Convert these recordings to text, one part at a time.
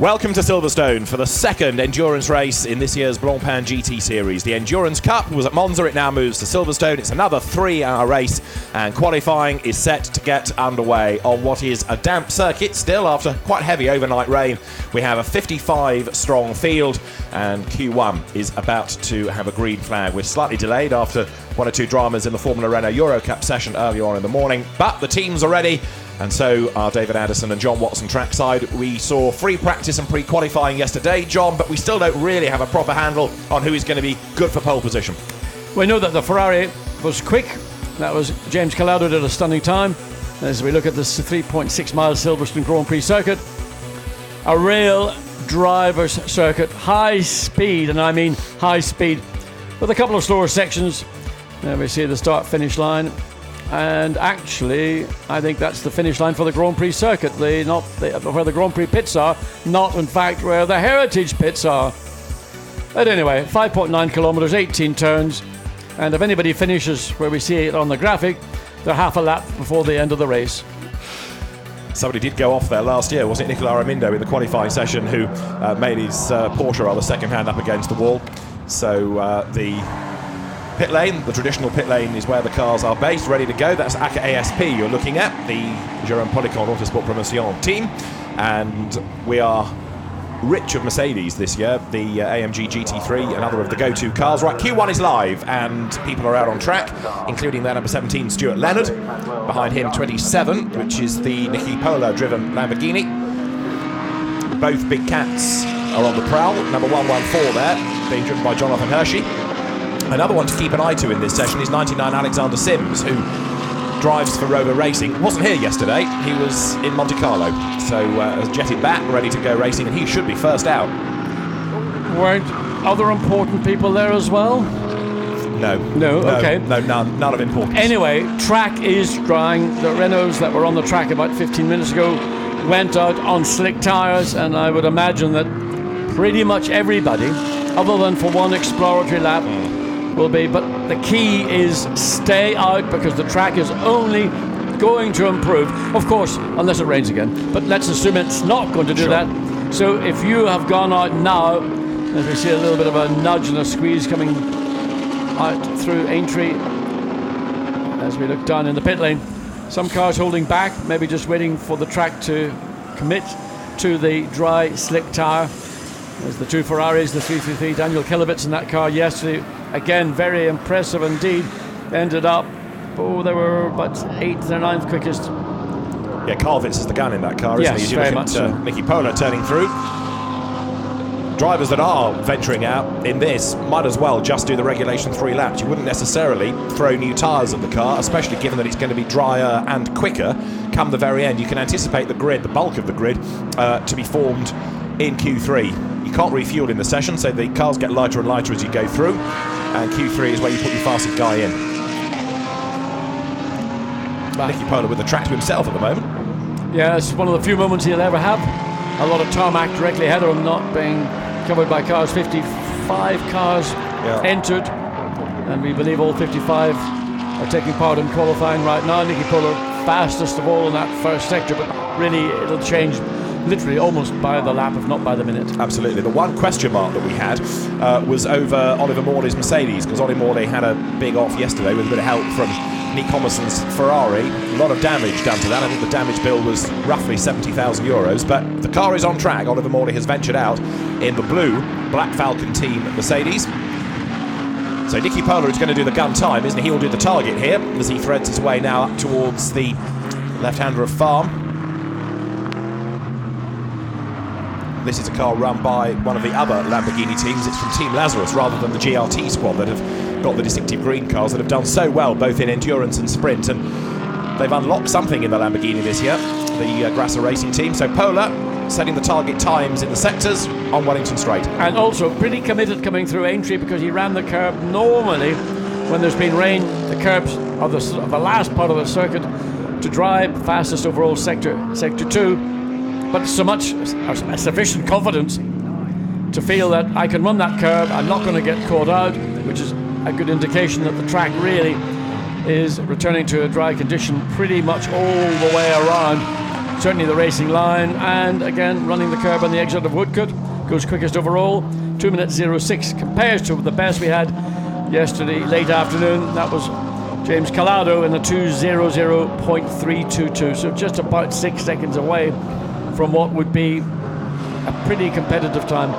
Welcome to Silverstone for the second endurance race in this year's Blancpain GT series. The Endurance Cup was at Monza, it now moves to Silverstone. It's another 3-hour race and qualifying is set to get underway on what is a damp circuit still after quite heavy overnight rain. We have a 55 strong field and Q1 is about to have a green flag. We're slightly delayed after one or two dramas in the Formula Renault Euro Cup session earlier on in the morning, but the teams are ready. And so are David Anderson and John Watson trackside. We saw free practice and pre-qualifying yesterday, John, but we still don't really have a proper handle on who is going to be good for pole position. We know that the Ferrari was quick. That was James Calado did a stunning time. As we look at this 3.6 mile Silverstone Grand Prix circuit, a real driver's circuit, high speed, and I mean high speed, with a couple of slower sections. There we see the start-finish line. And actually, I think that's the finish line for the Grand Prix circuit. Where the Grand Prix pits are, not in fact where the Heritage pits are. But anyway, 5.9 kilometres, 18 turns. And if anybody finishes where we see it on the graphic, they're half a lap before the end of the race. Somebody did go off there last year, wasn't it? Nicola Armindo in the qualifying session who made his Porsche rather second hand up against the wall. So the pit lane, the traditional pit lane, is where the cars are based, ready to go. That's ACA ASP you're looking at, the Jérôme Policon Autosport Promotion team. And we are rich of Mercedes this year, the AMG GT3, another of the go-to cars. Right, Q1 is live and people are out on track, including their number 17, Stuart Leonard. Behind him, 27, which is the Niki Polo-driven Lamborghini. Both big cats are on the prowl. Number 114 there, being driven by Jonathan Hershey. Another one to keep an eye to in this session is 99 Alexander Sims, who drives for Rover Racing. Wasn't here yesterday, he was in Monte Carlo, so has jetted back, ready to go racing, and he should be first out. Weren't other important people there as well? No, okay. No, none of importance. Anyway, track is drying. The Renaults that were on the track about 15 minutes ago went out on slick tyres, and I would imagine that pretty much everybody, other than for one exploratory lap, will be, but the key is stay out because the track is only going to improve, of course, unless it rains again, but let's assume it's not going to do that. So if you have gone out now, as we see a little bit of a nudge and a squeeze coming out through Aintree as we look down in the pit lane, some cars holding back, maybe just waiting for the track to commit to the dry slick tyre. There's the two Ferraris, the 333, Daniel Kilovitz in that car yesterday. Again, very impressive indeed. Ended up, they were about 8th or 9th quickest. Yeah, Kilovitz is the gun in that car, isn't he? Yes, very much so. Niki Polo turning through. Drivers that are venturing out in this might as well just do the regulation 3 laps. You wouldn't necessarily throw new tyres at the car, especially given that it's going to be drier and quicker come the very end. You can anticipate the grid, the bulk of the grid, to be formed in Q3. You can't refuel in the session, so the cars get lighter and lighter as you go through, and Q3 is where you put your fastest guy in. Niki Polo with the track to himself at the moment. Yeah, it's one of the few moments he'll ever have. A lot of tarmac directly ahead of him, not being covered by cars. 55 cars entered, and we believe all 55 are taking part in qualifying right now. Niki Polo fastest of all in that first sector, but really it'll change literally almost by the lap, if not by the minute. Absolutely. The one question mark that we had was over Oliver Morley's Mercedes, because Ollie Morley had a big off yesterday with a bit of help from Nick Homerson's Ferrari. A lot of damage done to that. I think the damage bill was roughly €70,000, but the car is on track. Oliver Morley has ventured out in the blue Black Falcon team Mercedes. So Niki Polo is going to do the gun time, isn't he? He will do the target here as he threads his way now up towards the left-hander of Farm. This is a car run by one of the other Lamborghini teams. It's from Team Lazarus rather than the GRT squad that have got the distinctive green cars that have done so well both in endurance and sprint, and they've unlocked something in the Lamborghini this year, the Grasser Racing team. So Pola setting the target times in the sectors on Wellington Straight. And also pretty committed coming through Aintree because he ran the curb. Normally when there's been rain, the curbs are the last part of the circuit to drive fastest overall sector 2. But so much sufficient confidence to feel that I can run that curve, I'm not going to get caught out, which is a good indication that the track really is returning to a dry condition pretty much all the way around. certainly the racing line, and again running the curb on the exit of Woodcote, goes quickest overall, 2 minutes 06, compares to the best we had yesterday late afternoon. That was James Calado in a 2:00.322, so just about 6 seconds away from what would be a pretty competitive time.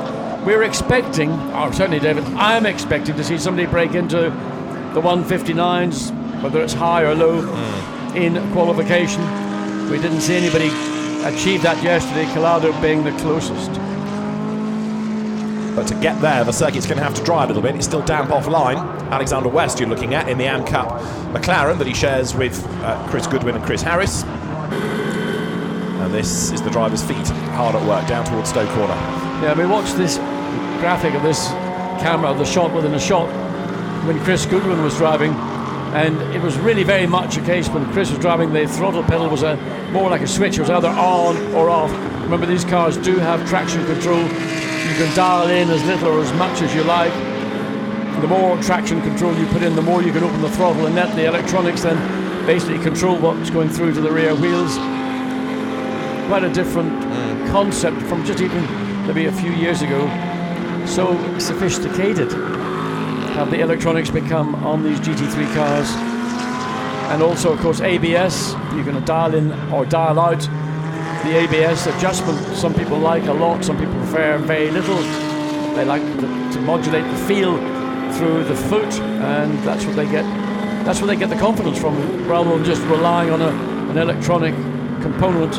We're expecting, or certainly David, I'm expecting to see somebody break into the 159s, whether it's high or low, in qualification. We didn't see anybody achieve that yesterday, Calado being the closest. But to get there, the circuit's going to have to dry a little bit. It's still damp offline. Alexander West you're looking at in the AM Cup McLaren that he shares with Chris Goodwin and Chris Harris. And this is the driver's feet, hard at work, down towards Stowe Corner. Yeah, we watched this graphic of this camera, the shot within a shot, when Chris Goodwin was driving, and it was really very much a case when Chris was driving, the throttle pedal was more like a switch. It was either on or off. Remember, these cars do have traction control. You can dial in as little or as much as you like. The more traction control you put in, the more you can open the throttle, and let the electronics then basically control what's going through to the rear wheels. Quite a different concept from just even maybe a few years ago. So sophisticated have the electronics become on these GT3 cars. And also, of course, ABS. You're going to dial in or dial out the ABS adjustment. Some people like a lot, some people prefer very little. They like to modulate the feel through the foot, and that's what they get. That's where they get the confidence from, rather than just relying on an electronic component,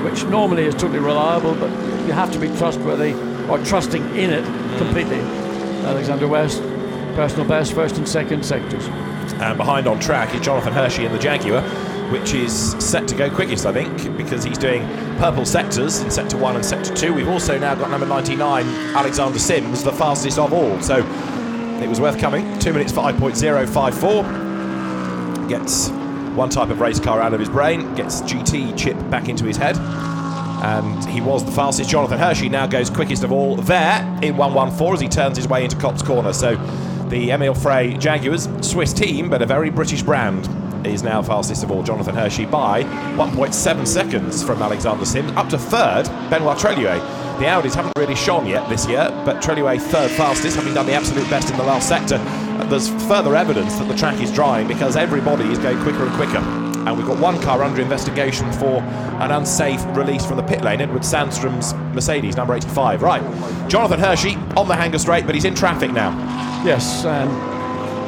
which normally is totally reliable, but you have to be trustworthy or trusting in it completely. Alexander West, personal best, first and second sectors. And behind on track is Jonathan Hershey in the Jaguar, which is set to go quickest, I think, because he's doing purple sectors in sector 1 and sector 2. We've also now got number 99, Alexander Sims, the fastest of all. So it was worth coming. 2 minutes 5.054. Gets one type of race car out of his brain, gets GT chip back into his head, and he was the fastest. Jonathan Hershey now goes quickest of all there in 1:14 as he turns his way into Copse Corner. So the Emile Frey Jaguars, Swiss team, but a very British brand, is now fastest of all. Jonathan Hershey by 1.7 seconds from Alexander Sims. Up to third, Benoit Treluet. The Audis haven't really shone yet this year, but Treluet third fastest, having done the absolute best in the last sector. There's further evidence that the track is drying because everybody is going quicker and quicker. And we've got one car under investigation for an unsafe release from the pit lane, Edward Sandstrom's Mercedes, number 85. Right, Jonathan Hershey on the hanger straight, but he's in traffic now. Yes, and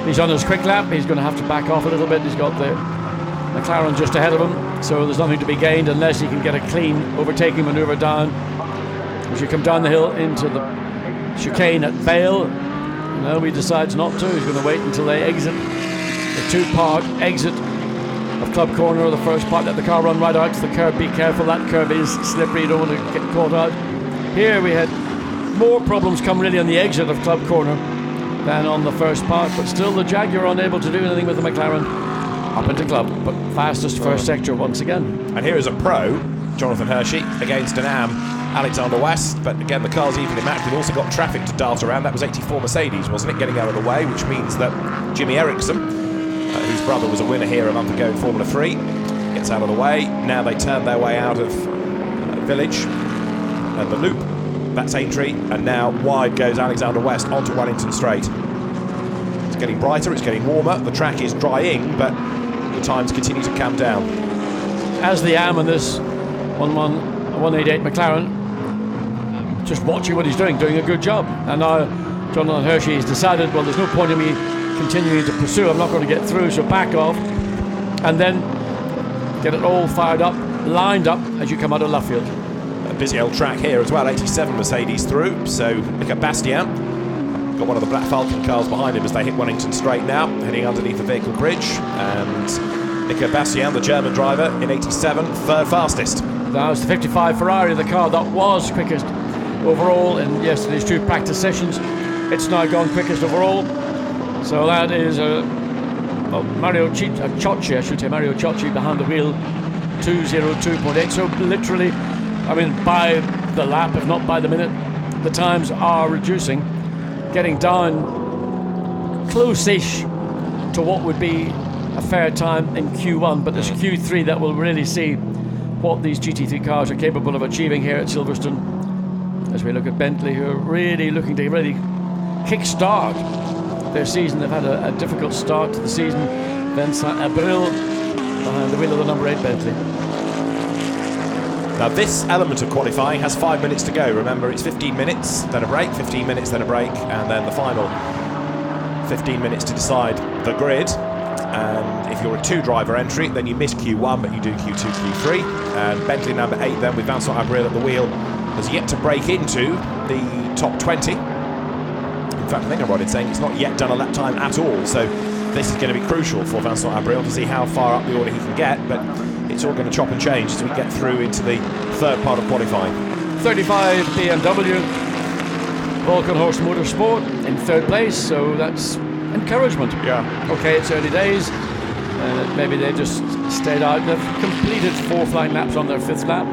he's on his quick lap. He's going to have to back off a little bit. He's got the McLaren just ahead of him, so there's nothing to be gained unless he can get a clean overtaking manoeuvre down. As you come down the hill into the chicane at Vale, no, he decides not to. He's going to wait until they exit the two-part exit of Club Corner, the first part. Let the car run right out to the curb. Be careful, that curb is slippery. You don't want to get caught out. Here we had more problems come really on the exit of Club Corner than on the first part, but still the Jaguar unable to do anything with the McLaren up into Club, but fastest first sector once again. And here is a pro, Jonathan Hershey, against an AM, Alexander West, but again the car's evenly matched. We've also got traffic to dart around. That was 84 Mercedes, wasn't it, getting out of the way, which means that Jimmy Eriksson, whose brother was a winner here a month ago in Formula 3, gets out of the way. Now they turn their way out of Village and the loop. That's Aintree, and now wide goes Alexander West onto Wellington Straight. It's getting brighter, it's getting warmer, the track is drying, but the times continue to come down. As the AM and this 188 McLaren, just watching what he's doing a good job. And now Jonathan Hershey has decided, well, there's no point in me continuing to pursue, I'm not going to get through, so back off, and then get it all fired up, lined up as you come out of Luffield. A busy old track here as well, 87 Mercedes through, so look at Bastien. Got one of the Black Falcon cars behind him as they hit Wellington Straight now, heading underneath the vehicle bridge, and Nico Bastien, the German driver, in 87, third fastest. That was the 55 Ferrari, the car that was quickest overall in yesterday's two practice sessions. It's now gone quickest overall. So that is Mario Ciocci, I should say, Mario Ciocci behind the wheel, 2:02.8. So literally, I mean, by the lap, if not by the minute, the times are reducing, getting down close-ish to what would be a fair time in Q1, but it's Q3 that will really see what these GT3 cars are capable of achieving here at Silverstone. As we look at Bentley, who are really looking to really kick-start their season. They've had a difficult start to the season. Vincent Abril behind the wheel of the number 8 Bentley. Now this element of qualifying has 5 minutes to go. Remember, it's 15 minutes, then a break, 15 minutes, then a break, and then the final 15 minutes to decide the grid. And if you're a 2-driver entry, then you miss Q1, but you do Q2, Q3. And Bentley number 8 then, with Vincent Abril at the wheel, has yet to break into the top 20. In fact, I think I'm right in saying it's not yet done a lap time at all. So this is going to be crucial for Vincent Abril to see how far up the order he can get. But it's all going to chop and change as we get through into the third part of qualifying. 35 BMW, Volkenhorst Motorsport in third place. So that's encouragement. Yeah. Okay, it's early days. Maybe they just stayed out. They've completed 4 flying laps on their 5th lap.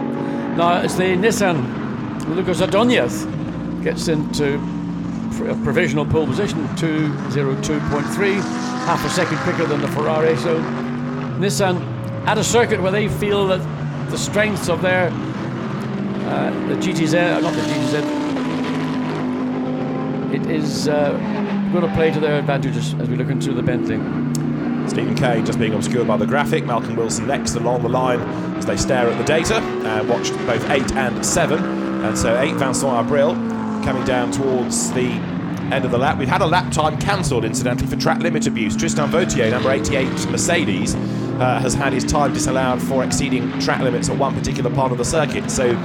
Now it's the Nissan. Lucas Ordonez gets into a provisional pole position, 2:02.3, half a second quicker than the Ferrari. So Nissan at a circuit where they feel that the strengths of their the GTZ, not the GTZ, it is going to play to their advantages as we look into the Bentley. Stephen Kane just being obscured by the graphic. Malcolm Wilson next along the line as they stare at the data and watched both 8 and 7. And so 8 Vincent Abril coming down towards the end of the lap. We've had a lap time cancelled, incidentally, for track limit abuse. Tristan Vautier, number 88 Mercedes, has had his time disallowed for exceeding track limits at one particular part of the circuit. So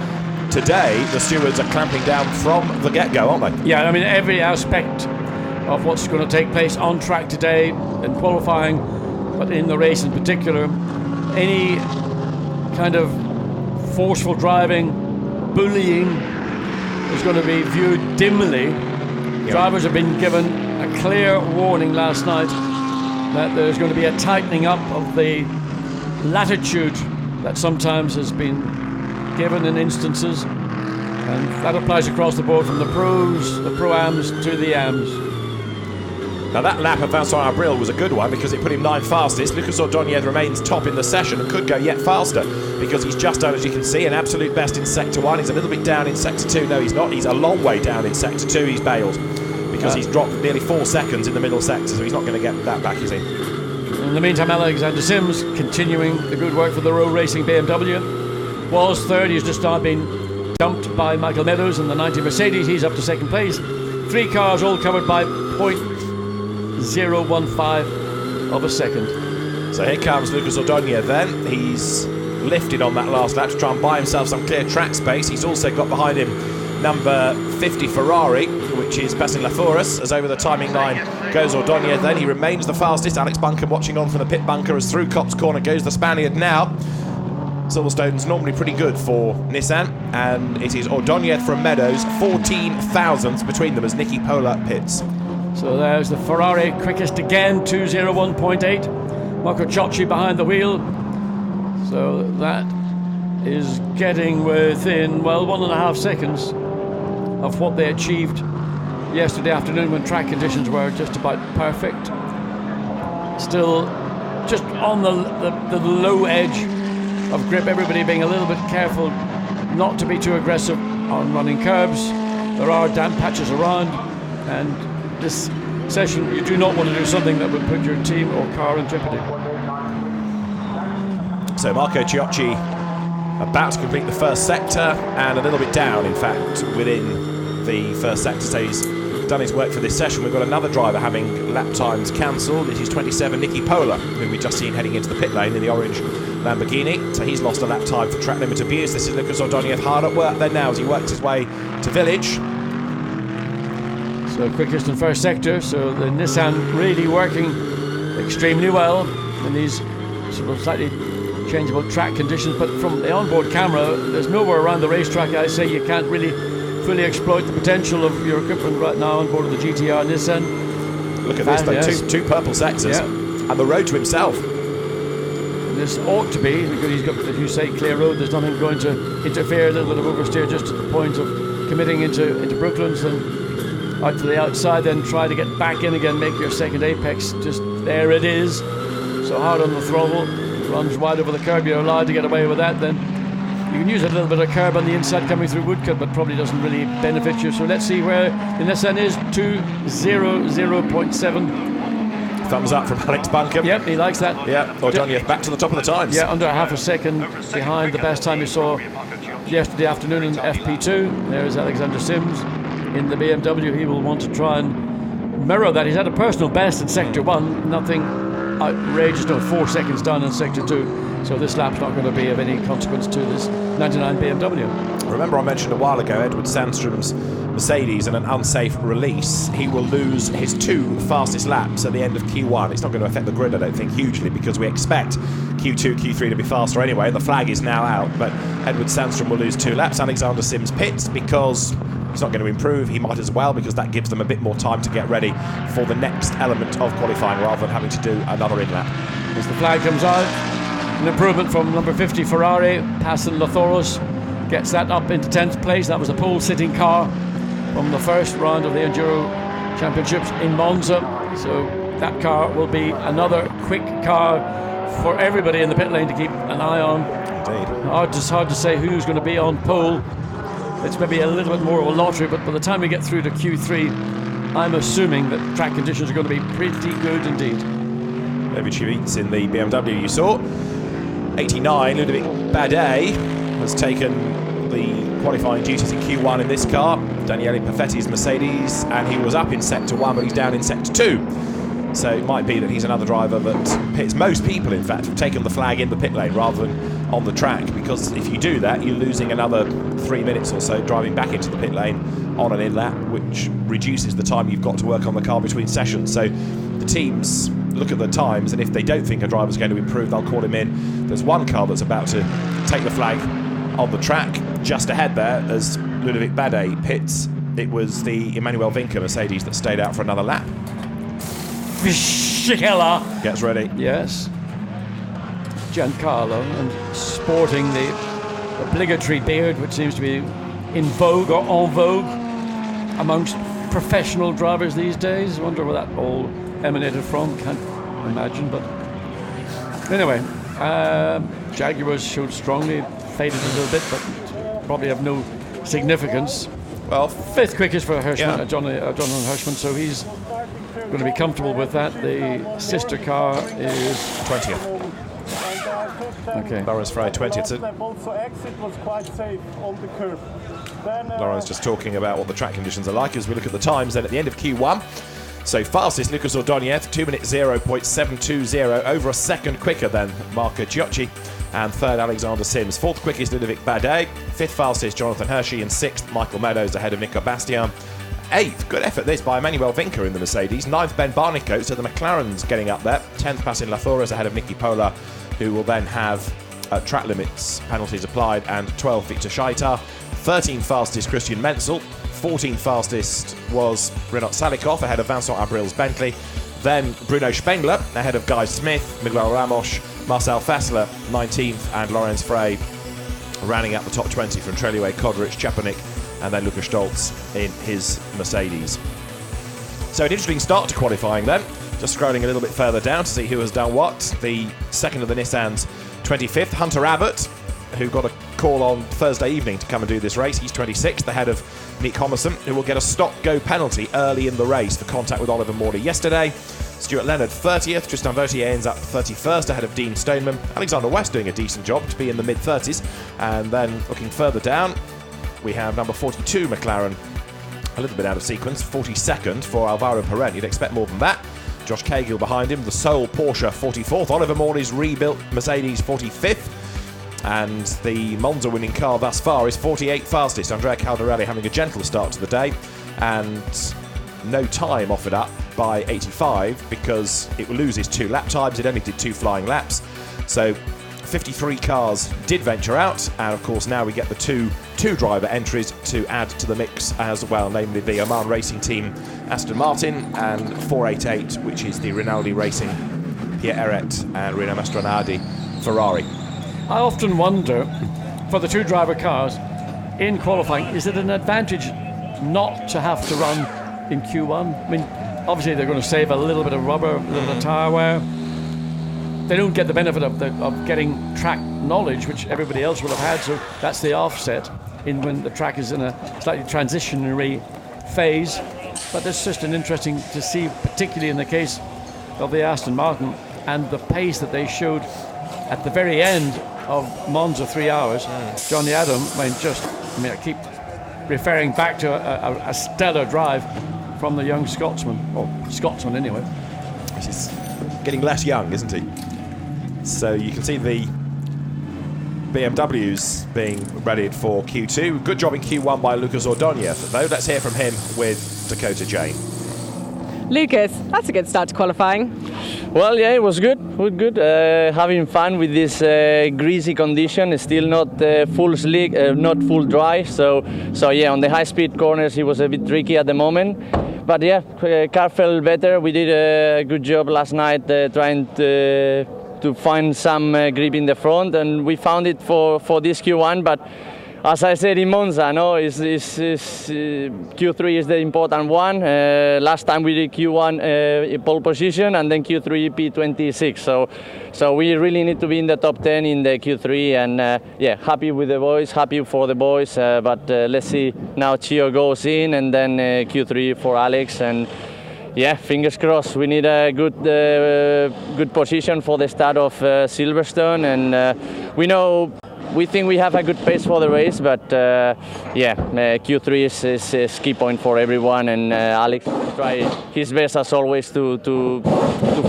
today, the stewards are clamping down from the get-go, aren't they? Yeah, I mean, every aspect of what's going to take place on track today in qualifying, but in the race in particular, any kind of forceful driving, bullying is going to be viewed dimly. Yep. Drivers have been given a clear warning last night that there's going to be a tightening up of the latitude that sometimes has been given in instances, and that applies across the board from the pros, the pro-ams to the ams. Now that lap of Vincent Abril was a good one because it put him 9th fastest. Lucas Ordonez remains top in the session and could go yet faster because he's just done, as you can see, an absolute best in Sector 1. He's a little bit down in Sector 2. No, he's not. He's a long way down in Sector 2. He's bailed because he's dropped nearly 4 seconds in the middle sector, so he's not going to get that back, is he? In the meantime, Alexander Sims continuing the good work for the road racing BMW. Was third. He's just now been dumped by Michael Meadows in the 90 Mercedes. He's up to second place. 3 cars all covered by 0.015 of a second. So here comes Lucas Ordonez then. He's lifted on that last lap to try and buy himself some clear track space. He's also got behind him number 50 Ferrari, which is Bastien Lafourus. As over the timing line goes Ordonez then. He remains the fastest. Alex Buncombe watching on from the pit bunker as through Copse Corner goes the Spaniard now. Silverstone's normally pretty good for Nissan, and it is Ordonez from Meadows, 14 thousandths between them as Nicky Pola pits. So there's the Ferrari quickest again, 2:01.8. Marco Ciocci behind the wheel. So that is getting within, well, 1.5 seconds of what they achieved yesterday afternoon when track conditions were just about perfect. Still just on the low edge of grip, everybody being a little bit careful not to be too aggressive on running curbs. There are damp patches around, and this session you do not want to do something that would put your team or car in jeopardy. So Marco Ciocci about to complete the first sector and a little bit down, in fact, within the first sector. So he's done his work for this session. We've got another driver having lap times cancelled. It is 27 Nicky Pola, who we've just seen heading into the pit lane in the orange Lamborghini. So he's lost a lap time for track limit abuse. This is Lucas Ordonez hard at work then now as he works his way to Village. So quickest in first sector. So the Nissan really working extremely well in these sort of slightly changeable track conditions. But from the onboard camera, there's nowhere around the racetrack I say you can't really fully exploit the potential of your equipment right now on board of the GT-R Nissan. Look at this though, yes. two purple sectors, yeah. And the road to himself. This ought to be, because he's got, as you say, clear road. There's nothing going to interfere, a little bit of oversteer just at the point of committing into Brooklands and out to the outside, then try to get back in again, make your second apex. Just there it is. So hard on the throttle, runs wide over the curb. You're allowed to get away with that then. You can use a little bit of curb on the inside coming through Woodcut, but probably doesn't really benefit you. So let's see where the Nissan is. 2:00.7. Thumbs up from Alex Buncombe. Yep, he likes that. Yeah, Ordonez back to the top of the times. Yeah, under half a second behind the best time you saw yesterday afternoon in FP2. There's Alexander Sims in the BMW. He will want to try and mirror that. He's had a personal best in Sector 1, nothing outrageous, no, 4 seconds down in Sector 2. So this lap's not going to be of any consequence to this 99 BMW. Remember I mentioned a while ago Edward Sandstrom's Mercedes and an unsafe release. He will lose his 2 fastest laps at the end of Q1. It's not going to affect the grid, I don't think, hugely, because we expect Q2, Q3 to be faster anyway. The flag is now out, but Edward Sandstrom will lose 2 laps. Alexander Sims pits because he's not going to improve. He might as well, because that gives them a bit more time to get ready for the next element of qualifying rather than having to do another in-lap. As the flag comes out, an improvement from number 50 Ferrari, passing Lathoros, gets that up into 10th place. That was a pole-sitting car from the first round of the Enduro Championships in Monza. So that car will be another quick car for everybody in the pit lane to keep an eye on. Indeed. It's hard to say who's going to be on pole. It's maybe a little bit more of a lottery, but by the time we get through to Q3, I'm assuming that track conditions are going to be pretty good indeed. David Chivitz in the BMW you saw. 89, Ludovic Badet has taken the qualifying duties in Q1 in this car. Daniele Perfetti's Mercedes, and he was up in Sector 1, but he's down in Sector 2. So it might be that he's another driver that pits. Most people, in fact, have taken the flag in the pit lane rather than on the track, because if you do that, you're losing another 3 minutes or so driving back into the pit lane on an in-lap, which reduces the time you've got to work on the car between sessions. So the teams look at the times, and if they don't think a driver's going to improve, they'll call him in. There's one car that's about to take the flag on the track just ahead there as Ludovic Badet pits. It was the Emmanuel Vinca Mercedes that stayed out for another lap. Fischella Gets ready. Yes. Giancarlo, and sporting the obligatory beard, which seems to be in vogue or en vogue amongst professional drivers these days. I wonder where that all emanated from. Can't imagine, but anyway, Jaguars showed strongly, faded a little bit, but probably have no significance. Well, 5th quickest for Hirschman, yeah. Jonathan Hirschman, so he's going to be comfortable with that. The sister car is 20th. Okay. Lawrence Frey 20th. So Also exit was quite safe on the curve. Lawrence just talking about what the track conditions are like as we look at the times then at the end of Q1. So fastest Lucas Ordonez, 2:0.720, over a second quicker than Marco Giocci, and 3rd Alexander Sims. 4th quickest Ludovic Badet, 5th fastest Jonathan Hershey, and 6th Michael Meadows ahead of Nico Bastian. 8th, good effort this by Emmanuel Vinca in the Mercedes. 9th Ben Barnicoat, so the McLaren's getting up there. 10th passing Lathoros ahead of Nicky Pola, who will then have track limits penalties applied, and 12th Victor Scheitar. 13th fastest Christian Menzel. 14th fastest was Renat Salikov ahead of Vincent Abril's Bentley. Then Bruno Spengler ahead of Guy Smith, Miguel Ramos, Marcel Fassler 19th, and Lorenz Frey rounding out the top 20 from Trelier, Kodrich, Chepanik, and then Lukas Stoltz in his Mercedes. So an interesting start to qualifying then. Just scrolling a little bit further down to see who has done what. The second of the Nissans, 25th, Hunter Abbott, who got a call on Thursday evening to come and do this race. He's 26th, ahead of Nick Homerson, who will get a stop-go penalty early in the race for contact with Oliver Morley yesterday. Stuart Leonard 30th, Tristan Vautier ends up 31st ahead of Dean Stoneman. Alexander West doing a decent job to be in the mid-30s. And then looking further down, we have number 42 McLaren, a little bit out of sequence, 42nd for Alvaro Perrin. You'd expect more than that. Josh Cahill behind him, the sole Porsche 44th. Oliver Morley's rebuilt Mercedes 45th. And the Monza winning car thus far is 48th fastest. Andrea Caldarelli having a gentle start to the day, and no time offered up by 85 because it loses 2 lap times. It only did 2 flying laps. So 53 cars did venture out, and of course now we get the two driver entries to add to the mix as well, namely the Oman Racing Team Aston Martin and 488, which is the Rinaldi Racing Pierre Eret and Rino Mastronardi Ferrari. I often wonder, for the 2 driver cars in qualifying, is it an advantage not to have to run in Q1? I mean, obviously they're going to save a little bit of rubber, a little bit of tyre wear. They don't get the benefit of getting track knowledge which everybody else will have had, so that's the offset in when the track is in a slightly transitionary phase. But it's just interesting to see, particularly in the case of the Aston Martin and the pace that they showed at the very end of Monza 3 hours. Johnny Adam, I keep referring back to a stellar drive from the young Scotsman, or Scotsman anyway. He's getting less young, isn't he? So you can see the BMWs being readied for Q2. Good job in Q1 by Lucas Ordonez, though. Let's hear from him with Dakota Jane. Lucas, that's a good start to qualifying. Well, yeah, it was good. Having fun with this greasy condition. It's still not full slick, not full dry. So yeah, on the high-speed corners, it was a bit tricky at the moment. But yeah, car felt better. We did a good job last night trying to find some grip in the front, and we found it for this Q1. But as I said in Monza, no, Q3 is the important one. Last time we did Q1 pole position, and then Q3 P26. So we really need to be in the top 10 in the Q3, and yeah, happy with the boys, happy for the boys. But let's see now Chiyo goes in, and then Q3 for Alex, and yeah, fingers crossed. We need a good position for the start of Silverstone, and we think we have a good pace for the race, but yeah, Q3 is key point for everyone, and Alex will try his best as always to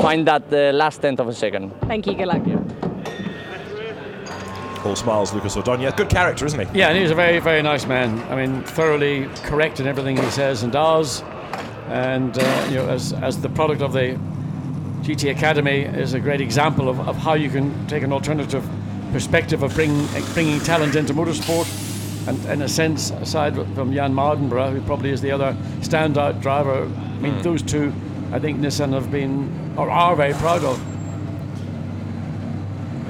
find that last tenth of a second. Thank you, good luck. All smiles, Lucas Ordonez. Good character, isn't he? Yeah, and he's a very, very nice man. I mean, thoroughly correct in everything he says and does, and as the product of the GT Academy is a great example of how you can take an alternative perspective of bringing talent into motorsport, and in a sense, aside from Jan Mardenborough, who probably is the other standout driver, I mean, those two, I think Nissan have been or are very proud of.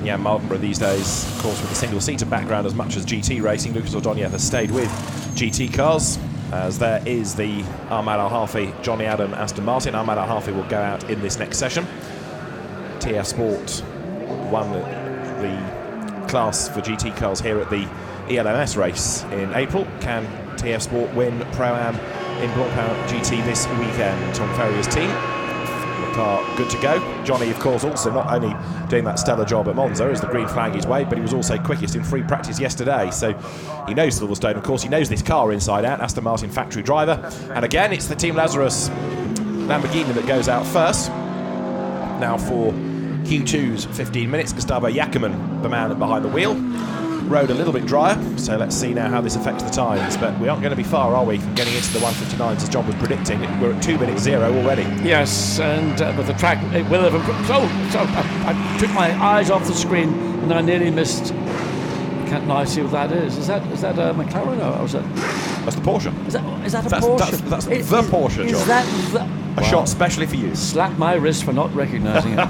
Jan Mardenborough these days, of course, with a single-seater background as much as GT racing. Lucas Ordonez has stayed with GT cars, as there is the Ahmad Al-Hafi, Johnny Adam, Aston Martin. Ahmad Al-Hafi will go out in this next session. TF Sport won the class for GT cars here at the ELMS race in April. Can TF Sport win Pro-Am in Blancpain GT this weekend? Tom Ferrier's team. The car good to go. Johnny, of course, also not only doing that stellar job at Monza as the green flag his way, but he was also quickest in free practice yesterday. So he knows Silverstone, of course. He knows this car inside out. Aston Martin factory driver. And again, it's the Team Lazarus Lamborghini that goes out first. Now for Q2's 15 minutes, Gustavo Jackerman, the man behind the wheel. Road a little bit drier, so let's see now how this affects the times. But we aren't going to be far, are we, from getting into the 159s as John was predicting. We're at 2 minutes 0 already. Yes, and with the track, it will have improved. So I took my eyes off the screen and I nearly missed. Can't now see what that is. Is that a McLaren or is that? That's the Porsche. Is that a Porsche? That's the Porsche, John. Is that a shot specially for you? Slap my wrist for not recognising it.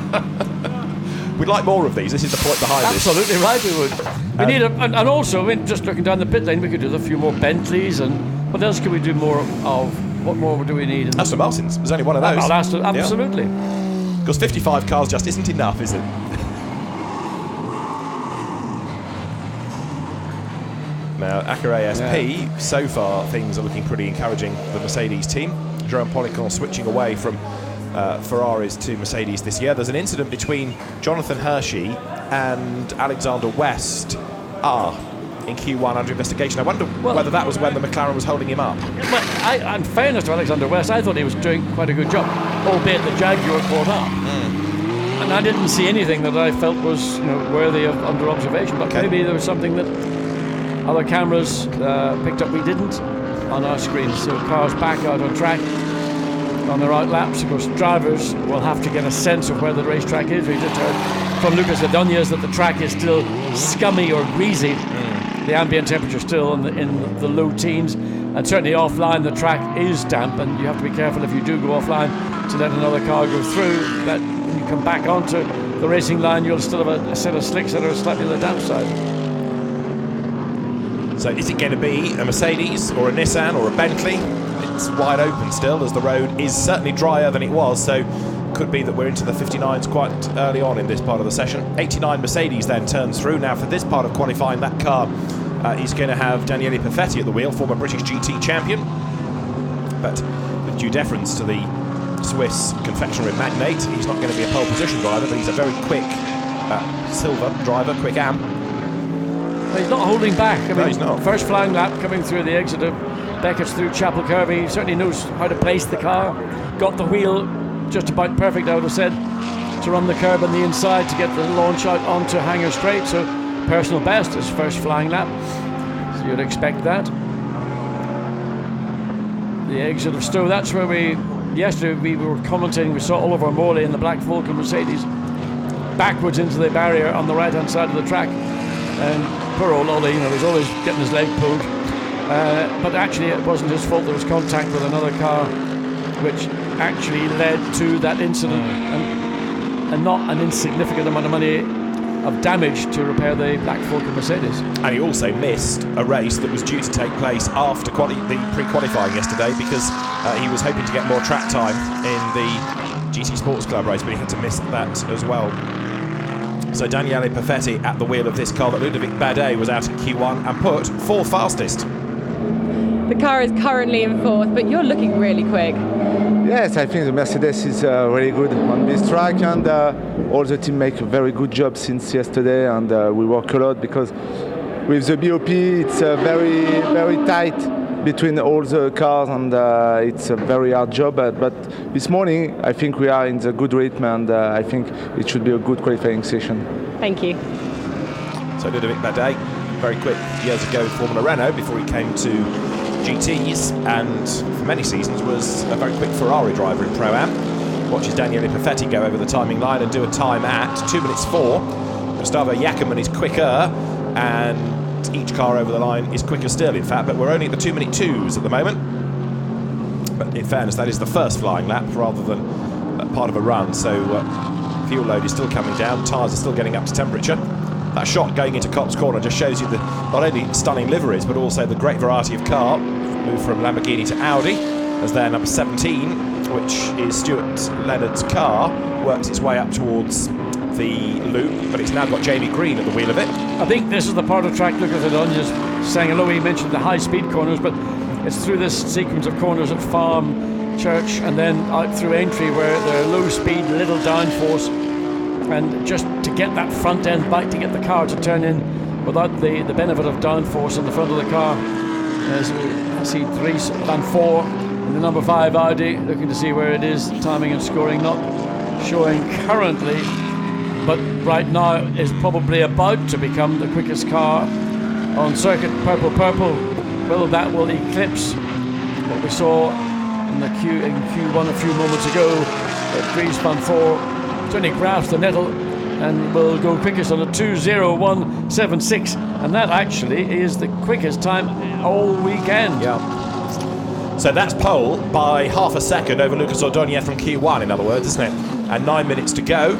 We'd like more of these. This is the point behind this. Absolutely right, we would. We need and also, I mean, just looking down the pit lane, we could do a few more Bentleys, and what else can we do more of? What more do we need? Aston Martins. There's only one of those. Absolutely. Because 55 cars just isn't enough, is it? Now, Acura SP, so far things are looking pretty encouraging for the Mercedes team. Jerome Policon switching away from Ferraris to Mercedes this year. There's an incident between Jonathan Hershey and Alexander West in Q1 under investigation. I wonder whether that was when the McLaren was holding him up. Well, in fairness to Alexander West, I thought he was doing quite a good job, albeit the Jaguar caught up. And I didn't see anything that I felt was worthy of under observation, but maybe there was something that other cameras picked up we didn't on our screens. So cars back out on track on the right laps. Of course, drivers will have to get a sense of where the racetrack is. We just heard from Lucas Ordonez that the track is still scummy or greasy. The ambient temperature still in the low teens, and certainly offline the track is damp, and you have to be careful if you do go offline to let another car go through. But when you come back onto the racing line, you'll still have a set of slicks that are slightly on the damp side. So is it going to be a Mercedes or a Nissan or a Bentley? It's wide open still, as the road is certainly drier than it was. So could be that we're into the 59s quite early on in this part of the session. 89 Mercedes then turns through. Now for this part of qualifying, that car is going to have Daniele Perfetti at the wheel, former British GT champion. But with due deference to the Swiss confectionery magnate, he's not going to be a pole position driver, but he's a very quick silver driver, quick amp. He's not holding back. I mean, he's not. First flying lap coming through the exit of Beckett's through Chapel Curve. He certainly knows how to place the car. Got the wheel just about perfect, I would have said, to run the curb on the inside to get the launch out onto Hanger Straight. So personal best his first flying lap. So you'd expect that. The exit of Stowe, that's where yesterday we were commentating, we saw Oliver Morley in the black Vulcan Mercedes backwards into the barrier on the right hand side of the track. And poor old Ollie, he's always getting his leg pulled. But actually it wasn't his fault. There was contact with another car which actually led to that incident, and not an insignificant amount of money of damage to repair the black Vulcan Mercedes. And he also missed a race that was due to take place after the pre-qualifying yesterday, because he was hoping to get more track time in the GT Sports Club race, but he had to miss that as well. So Daniele Perfetti at the wheel of this car that Ludovic Badet was out in Q1 and put 4th fastest. The car is currently in 4th, but you're looking really quick. Yes, I think the Mercedes is really good on this track, and all the team make a very good job since yesterday, and we work a lot because with the BOP it's very, very tight between all the cars, and it's a very hard job. But this morning I think we are in the good rhythm, and I think it should be a good qualifying session. Thank you. So Ludovic Badet, very quick years ago in Formula Renault before he came to GTs, and for many seasons was a very quick Ferrari driver in Pro-Am. Watches Daniele Perfetti go over the timing line and do a time at 2 minutes 4. Gustavo Jackerman is quicker, and each car over the line is quicker still, in fact, but we're only at the 2 minute 2s at the moment. But in fairness, that is the first flying lap rather than part of a run, so fuel load is still coming down, tyres are still getting up to temperature. That shot going into Copse Corner just shows you the not only stunning liveries but also the great variety of car. Moved from Lamborghini to Audi as their number 17, which is Stuart Leonard's car, works its way up towards the loop, but it's now got Jamie Green at the wheel of it. I think this is the part of track, look at it on, just saying hello, he mentioned the high speed corners, but it's through this sequence of corners at Farm, Church, and then out through Entry where they're low speed, little downforce, and just to get that front end bite, to get the car to turn in without the benefit of downforce in the front of the car. As I see Dries Van Voor in the number 5 Audi, looking to see where it is, timing and scoring not showing currently, but right now is probably about to become the quickest car on circuit. Purple, well, that will eclipse what we saw in Q1 a few moments ago. Dries Van Voor certainly grabs the nettle and will go quickest on a 2:01.76, and that actually is the quickest time all weekend. Yeah. So that's pole by half a second over Lucas Ordonez from Q1, in other words, isn't it? And 9 minutes to go.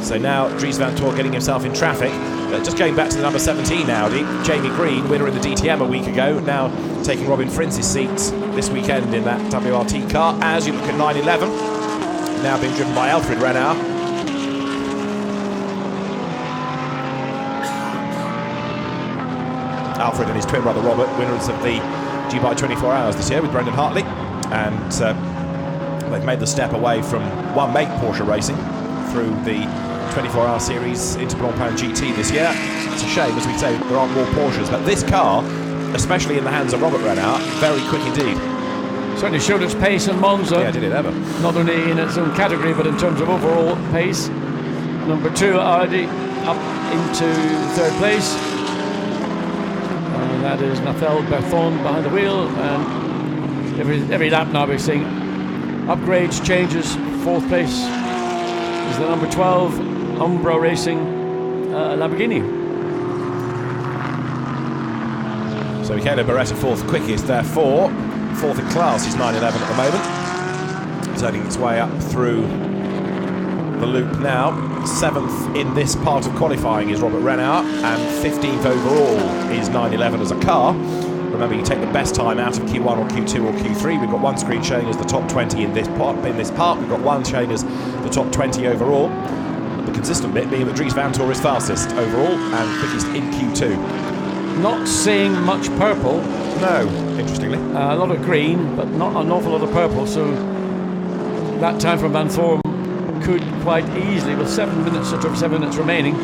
So now Dries Van Voor getting himself in traffic. Just going back to the number 17 Audi, Jamie Green, winner in the DTM a week ago, now taking Robin Fritz's seat this weekend in that WRT car. As you look at 911, now being driven by Alfred Renard. Alfred and his twin brother Robert, winners of the Dubai 24 Hours this year with Brendan Hartley, and they've made the step away from one make Porsche racing through the 24-hour series into Blancpain GT this year. It's a shame, as we say, there aren't more Porsches, but this car, especially in the hands of Robert Renard, very quick indeed. Certainly showed its pace in Monza. Yeah, did it ever. Not only in its own category, but in terms of overall pace. Number 2 Audi up into 3rd place. And that is Nathel Berthon behind the wheel. And every lap now we're seeing upgrades, changes. 4th place is the number 12 Umbra Racing Lamborghini. So Michele Beretta 4th quickest, therefore 4th in class is 911 at the moment. Turning its way up through the loop now. 7th in this part of qualifying is Robert Renard, and 15th overall is 911 as a car. Remember, you take the best time out of Q1 or Q2 or Q3. We've got one screen showing as the top 20 in this part. We've got one showing as the top 20 overall. The consistent bit being that Dries Van Tor is fastest overall and quickest in Q2. Not seeing much purple. No, interestingly. A lot of green, but not an awful lot of purple. So that time from Van Thorn could quite easily, with 7 minutes or 7 minutes remaining.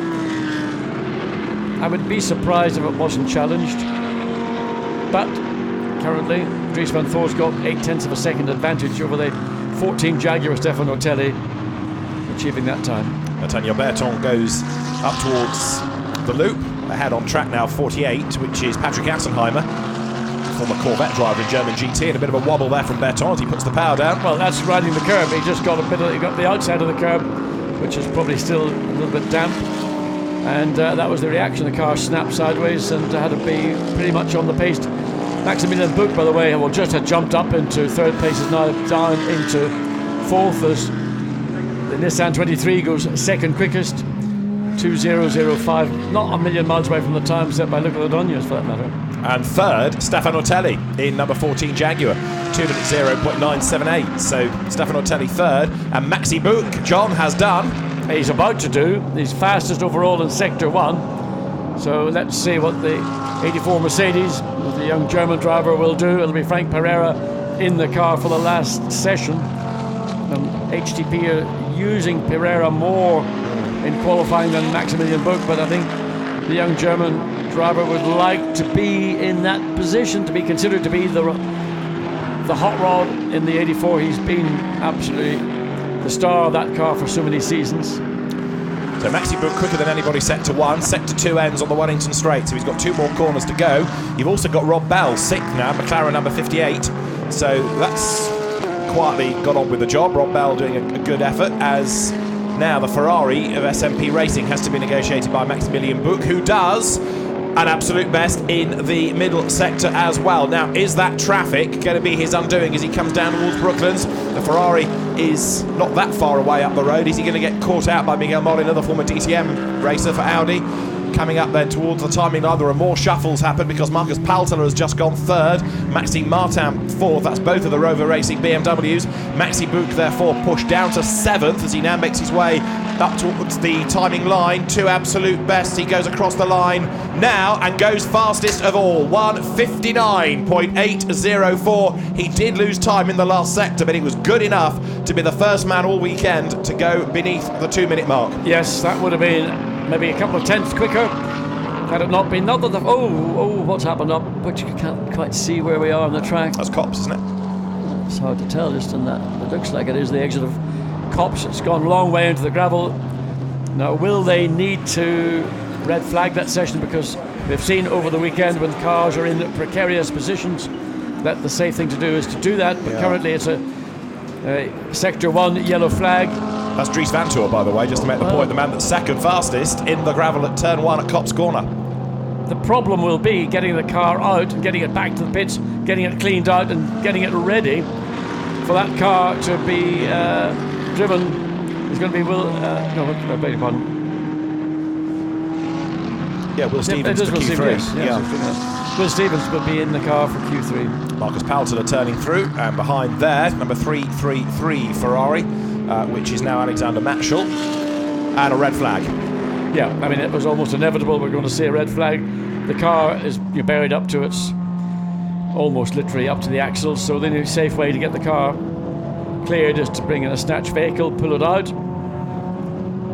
I would be surprised if it wasn't challenged. But currently, Dries Van Thor's got 0.8 of a second advantage over the 14 Jaguar Stefano Telli, achieving that time. Nathaniel Berton goes up towards the loop. Ahead on track now, 48, which is Patrick Assenheimer, former Corvette driver in German GT, and a bit of a wobble there from Berton as he puts the power down. Well, that's riding the curb. He just got he got the outside of the curb, which is probably still a little bit damp. And that was the reaction. The car snapped sideways and had to be pretty much on the pace. Maximilian Buch, by the way, well, just had jumped up into third place, is now down into fourth as the Nissan 23 goes second quickest. 2005, not a million miles away from the time set by Luca Ordonez for that matter. And third, Stefano Telli in number 14 Jaguar, 2:0.978. So Stefano Telli third, and Maxi Buch, John, has done. He's about to do. He's fastest overall in Sector 1. So let's see what the 84 Mercedes, with the young German driver, will do. It'll be Frank Pereira in the car for the last session. HTP are using Pereira more in qualifying than Maximilian Buch, but I think the young German driver would like to be in that position, to be considered to be the hot rod in the 84. He's been absolutely the star of that car for so many seasons. So Maxi Buch quicker than anybody Sector 1. Sector 2 ends on the Wellington Straight, so he's got 2 more corners to go. You've also got Rob Bell, 6th now, McLaren number 58. So that's quietly got on with the job. Rob Bell doing a good effort, as now the Ferrari of SMP Racing has to be negotiated by Maximilian Buch, who does an absolute best in the middle sector as well. Now, is that traffic going to be his undoing as he comes down towards Brooklands? The Ferrari is not that far away up the road. Is he going to get caught out by Miguel Molina, the former DTM racer for Audi? Coming up then towards the timing line, there are more shuffles happen because Marcus Paltler has just gone third, Maxime Martin fourth. That's both of the Rover Racing BMWs. Maxi Buch therefore pushed down to 7th as he now makes his way up towards the timing line. 2 absolute bests. He goes across the line now and goes fastest of all, 1:59.804. He did lose time in the last sector, but it was good enough to be the first man all weekend to go beneath the 2-minute mark. Yes, that would have been maybe a couple of tenths quicker had it not been. Not that what's happened up, but you can't quite see where we are on the track. That's Copse, isn't it? It's hard to tell just in that. It looks like it is the exit of Copse. It's gone a long way into the gravel. Now, will they need to red flag that session? Because we've seen over the weekend when cars are in precarious positions that the safe thing to do is to do that. But currently it's a Sector 1 yellow flag. That's Dries Van Tor, by the way, just to make the point, the man that's second fastest in the gravel at turn 1 at Copse Corner. The problem will be getting the car out and getting it back to the pits, getting it cleaned out and getting it ready for that car to be driven. It's going to be I beg your pardon. Yeah, Will Stevens to Q3. Will Stevens will be in the car for Q3. Marcus Paltler turning through, and behind there, number 333 Ferrari, which is now Alexander Matschel, and a red flag. Yeah, I mean, it was almost inevitable we're going to see a red flag. The car is buried up to its, almost literally up to the axles, so the only safe way to get the car cleared is to bring in a snatch vehicle, pull it out,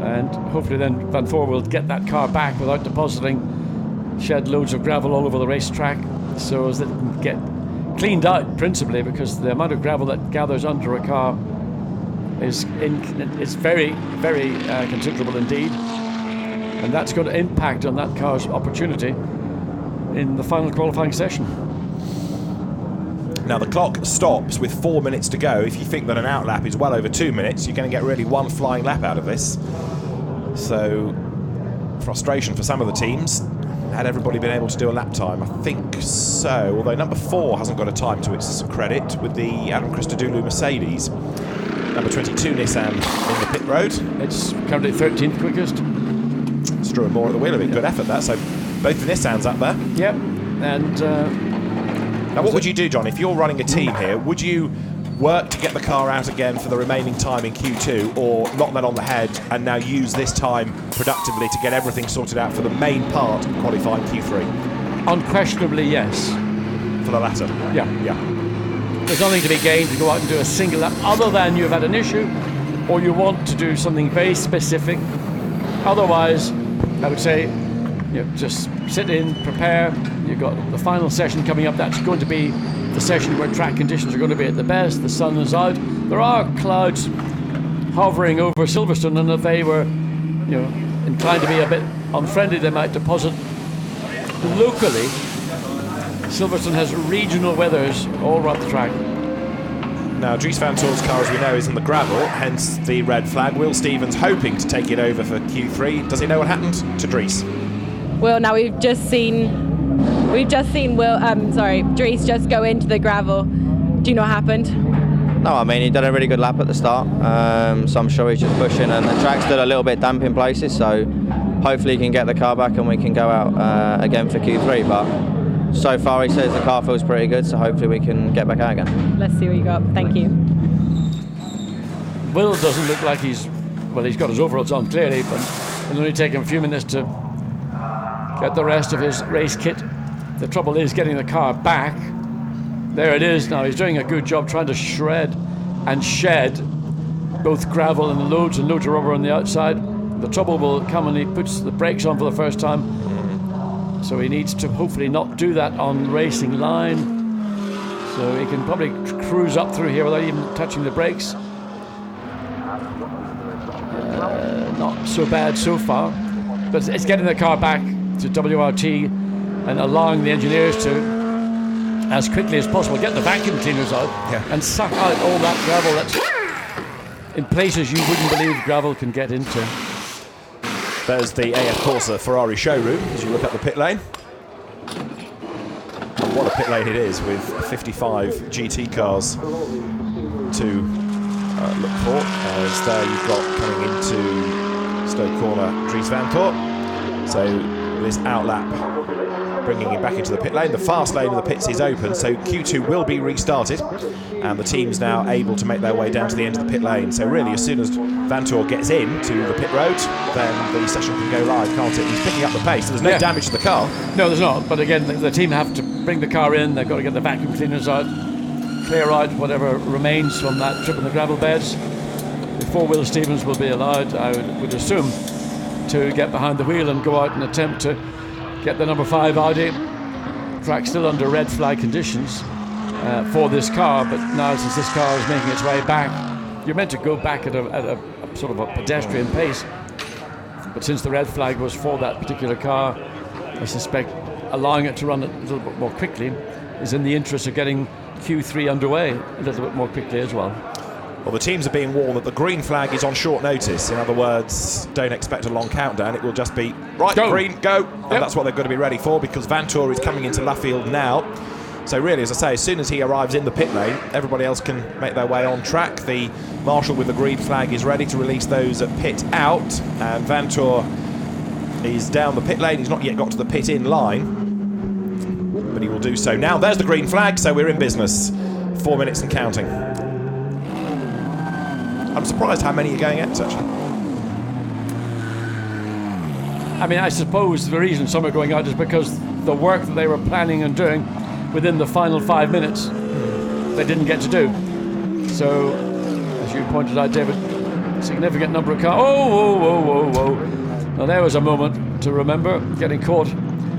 and hopefully then Van Thor will get that car back without depositing shed loads of gravel all over the racetrack, so as that it can get cleaned out principally, because the amount of gravel that gathers under a car is very, very considerable indeed, and that's going to impact on that car's opportunity in the final qualifying session. Now the clock stops with 4 minutes to go. If you think that an outlap is well over 2 minutes, you're going to get really one flying lap out of this. So frustration for some of the teams. Had everybody been able to do a lap time? I think so, although number 4 hasn't got a time to its credit with the Adam Christodoulou Mercedes. Number 22 Nissan in the pit road. It's currently 13th quickest. Struan more at the wheel, a bit good effort that. So both the Nissans up there. Yep, and Now, what would you do, John, if you're running a team here? Would you work to get the car out again for the remaining time in Q2, or knock that on the head and now use this time productively to get everything sorted out for the main part of qualifying Q3? Unquestionably, yes. For the latter? Yeah. There's nothing to be gained to go out and do a single lap, other than you've had an issue, or you want to do something very specific. Otherwise, I would say, just sit in, prepare. You've got the final session coming up. That's going to be the session where track conditions are going to be at the best. The sun is out. There are clouds hovering over Silverstone, and if they were, inclined to be a bit unfriendly, they might deposit locally. Silverstone has regional weathers all around the track. Now, Dries Vanthoor's car, as we know, is in the gravel, hence the red flag. Will Stevens hoping to take it over for Q3. Does he know what happened to Dries? Well, now we've just seen Dries just go into the gravel. Do you know what happened? No, I mean, he did a really good lap at the start, so I'm sure he's just pushing, and the track's still a little bit damp in places, so hopefully he can get the car back and we can go out again for Q3, but so far he says the car feels pretty good, so hopefully we can get back out again. Let's see what you got. Thank you. Will doesn't look like he's got his overalls on clearly, but it'll only take him a few minutes to get the rest of his race kit. The trouble is getting the car back. There it is now. He's doing a good job trying to shred and shed both gravel and loads of rubber on the outside. The trouble will come when he puts the brakes on for the first time. So he needs to hopefully not do that on racing line. So he can probably cruise up through here without even touching the brakes. Not so bad so far. But it's getting the car back to WRT and allowing the engineers to, as quickly as possible, get the vacuum cleaners out and suck out all that gravel that's in places you wouldn't believe gravel can get into. There's the AF Corsa Ferrari showroom as you look up the pit lane. And what a pit lane it is, with 55 GT cars to look for. As there you've got coming into Stoke Corner Dries Vanthoor. So this outlap bringing him back into the pit lane. The fast lane of the pits is open, so Q2 will be restarted, and the team's now able to make their way down to the end of the pit lane. So really, as soon as Vanthoor gets into the pit road, then the session can go live, can't it? He's picking up the pace, so there's no damage to the car. No, there's not, but again, the team have to bring the car in. They've got to get the vacuum cleaners out, clear out whatever remains from that trip in the gravel beds before Will Stevens will be allowed, I would assume, to get behind the wheel and go out and attempt to get the number 5 Audi. Track still under red flag conditions for this car, but now since this car is making its way back, you're meant to go back at a sort of a pedestrian pace, but since the red flag was for that particular car, I suspect allowing it to run a little bit more quickly is in the interest of getting Q3 underway a little bit more quickly as well. Well, the teams are being warned that the green flag is on short notice. In other words, don't expect a long countdown. It will just be, right, go. Green, go. And that's what they've got to be ready for, because Vanthoor is coming into Luffield now. So really, as I say, as soon as he arrives in the pit lane, everybody else can make their way on track. The marshal with the green flag is ready to release those at pit out. And Vanthoor is down the pit lane. He's not yet got to the pit in line, but he will do so now. There's the green flag, so we're in business. 4 minutes and counting. I'm surprised how many are going out, actually. I mean, I suppose the reason some are going out is because the work that they were planning on doing within the final 5 minutes, they didn't get to do. So, as you pointed out, David, significant number of cars. Whoa. Now, there was a moment to remember, getting caught.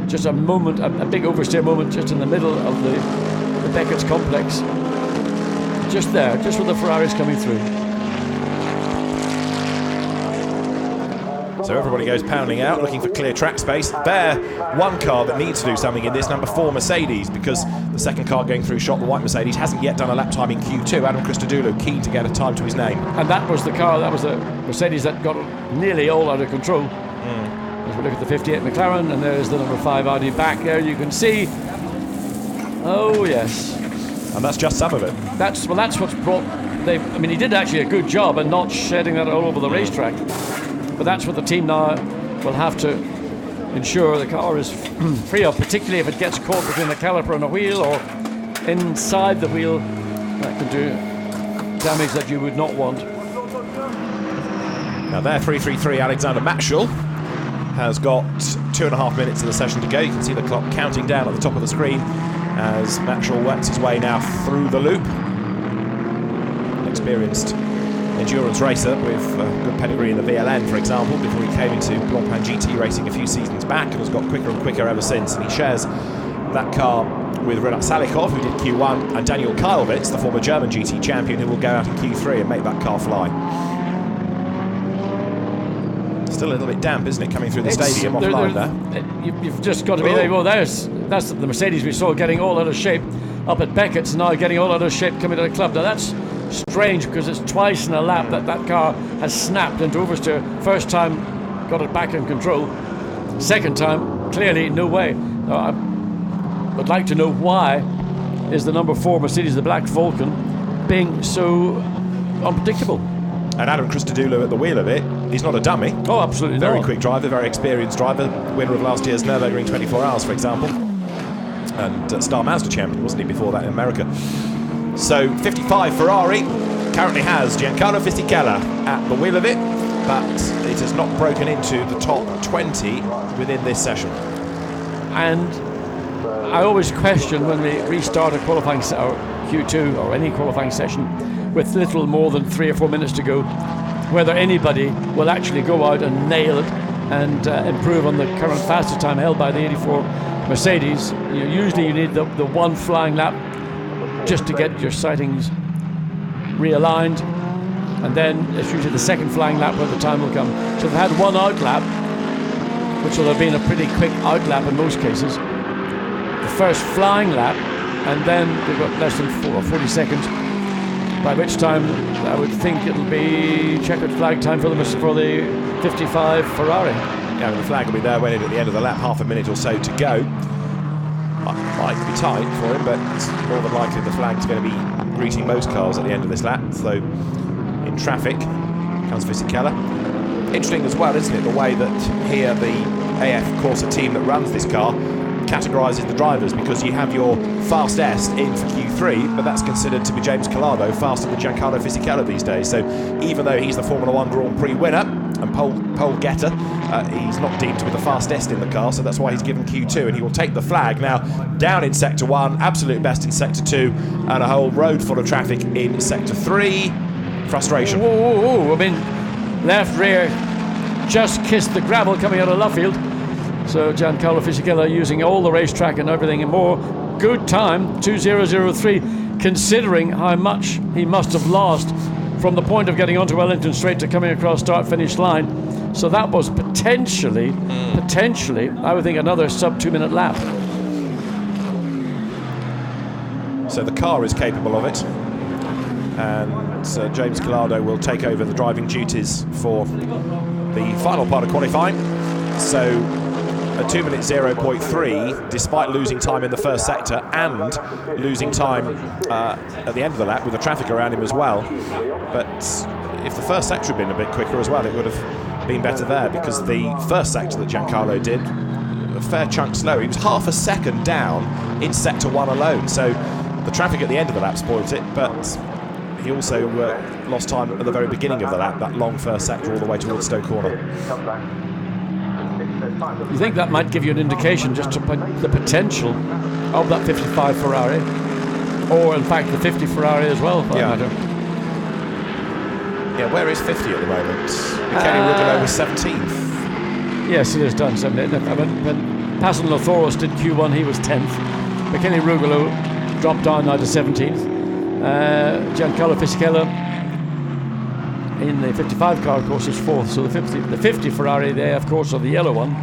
Just a moment, a big oversteer moment just in the middle of the Beckett's complex. Just there, just with the Ferraris coming through. So everybody goes pounding out, looking for clear track space. There, one car that needs to do something in this, number 4 Mercedes, because the second car going through shot, the white Mercedes, hasn't yet done a lap time in Q2. Adam Christodoulou keen to get a time to his name. And that was the car, that was the Mercedes that got nearly all out of control. As we look at the 58 McLaren, and there's the number 5 Audi back there, you can see. Oh, yes. And that's just some of it. That's what's brought... I mean, he did actually a good job in not shedding that all over the racetrack. But that's what the team now will have to ensure the car is free of, particularly if it gets caught between the caliper and the wheel, or inside the wheel that can do damage that you would not want. Now there, 333 Alexander Matschel has got 2.5 minutes of the session to go. You can see the clock counting down at the top of the screen as Matschel works his way now through the loop. An experienced endurance racer with good pedigree in the VLN, for example, before he came into Blancpain GT racing a few seasons back, and has got quicker and quicker ever since. And he shares that car with Renat Salikov, who did Q1, and Daniel Kylwitz, the former German GT champion, who will go out in Q3 and make that car fly. Still a little bit damp, isn't it, coming through the stadium offline there? You've just got to be there. Well, that's the Mercedes we saw getting all out of shape up at Beckett's, now getting all out of shape coming to the club. Now that's strange because it's twice in a lap that car has snapped into oversteer. First time, got it back in control. Second time, clearly no way. Now, I would like to know why is the number 4 Mercedes, the Black Vulcan, being so unpredictable. And Adam Christodoulou at the wheel of it, he's not a dummy. Oh, absolutely very not. Quick driver, very experienced driver, winner of last year's Nürburgring 24 Hours, for example. And Star Mazda champion, wasn't he, before that in America? So 55 Ferrari currently has Giancarlo Fisichella at the wheel of it, but it has not broken into the top 20 within this session. And I always question when we restart a qualifying or Q2 or any qualifying session with little more than 3 or 4 minutes to go, whether anybody will actually go out and nail it and improve on the current fastest time held by the 84 Mercedes. Usually you need the one flying lap just to get your sightings realigned, and then it's usually the second flying lap where the time will come. So they've had one out lap, which will have been a pretty quick out lap in most cases, the first flying lap, and then they've got less than 40 seconds, by which time I would think it'll be checkered flag time for the 55 Ferrari. Yeah, the flag will be there when at the end of the lap, half a minute or so to go. Might be tight for him, but it's more than likely the flag's going to be greeting most cars at the end of this lap. So in traffic comes Fisichella. Interesting as well, isn't it, the way that here the AF Corsa team that runs this car categorises the drivers, because you have your fastest in for Q3, but that's considered to be James Collado faster than Giancarlo Fisichella these days. So even though he's the Formula 1 Grand Prix winner and pole getter, he's not deemed to be the fastest in the car, so that's why he's given Q2, and he will take the flag now down in Sector 1, absolute best in Sector 2, and a whole road full of traffic in Sector 3. Frustration. Whoa. I mean, left rear just kissed the gravel coming out of Luffield. So Giancarlo Fisichella using all the racetrack and everything and more. Good time, 2:0:03, considering how much he must have lost from the point of getting onto Wellington Straight to coming across start-finish line. So that was potentially, I would think, another sub-2 minute lap. So the car is capable of it, and James Collado will take over the driving duties for the final part of qualifying. So a 2 minute 0.3, despite losing time in the first sector and losing time at the end of the lap with the traffic around him as well. But if the first sector had been a bit quicker as well, it would have been better there, because the first sector that Giancarlo did, a fair chunk slow. He was half a second down in sector 1 alone. So the traffic at the end of the lap spoilt it, but he also lost time at the very beginning of the lap, that long first sector all the way towards Stoke Corner. You think that might give you an indication just to the potential of that 55 Ferrari, or in fact the 50 Ferrari as well, for that matter. Yeah, where is 50 at the moment? Michele Rugolo was 17th. Yes, he has done 17th. When Pascal Lothoros did Q1, he was 10th. Michele Rugolo dropped down now to 17th. Giancarlo Fisichella in the 55 car, of course, is 4th. So the 50 Ferrari there, of course, or the yellow one,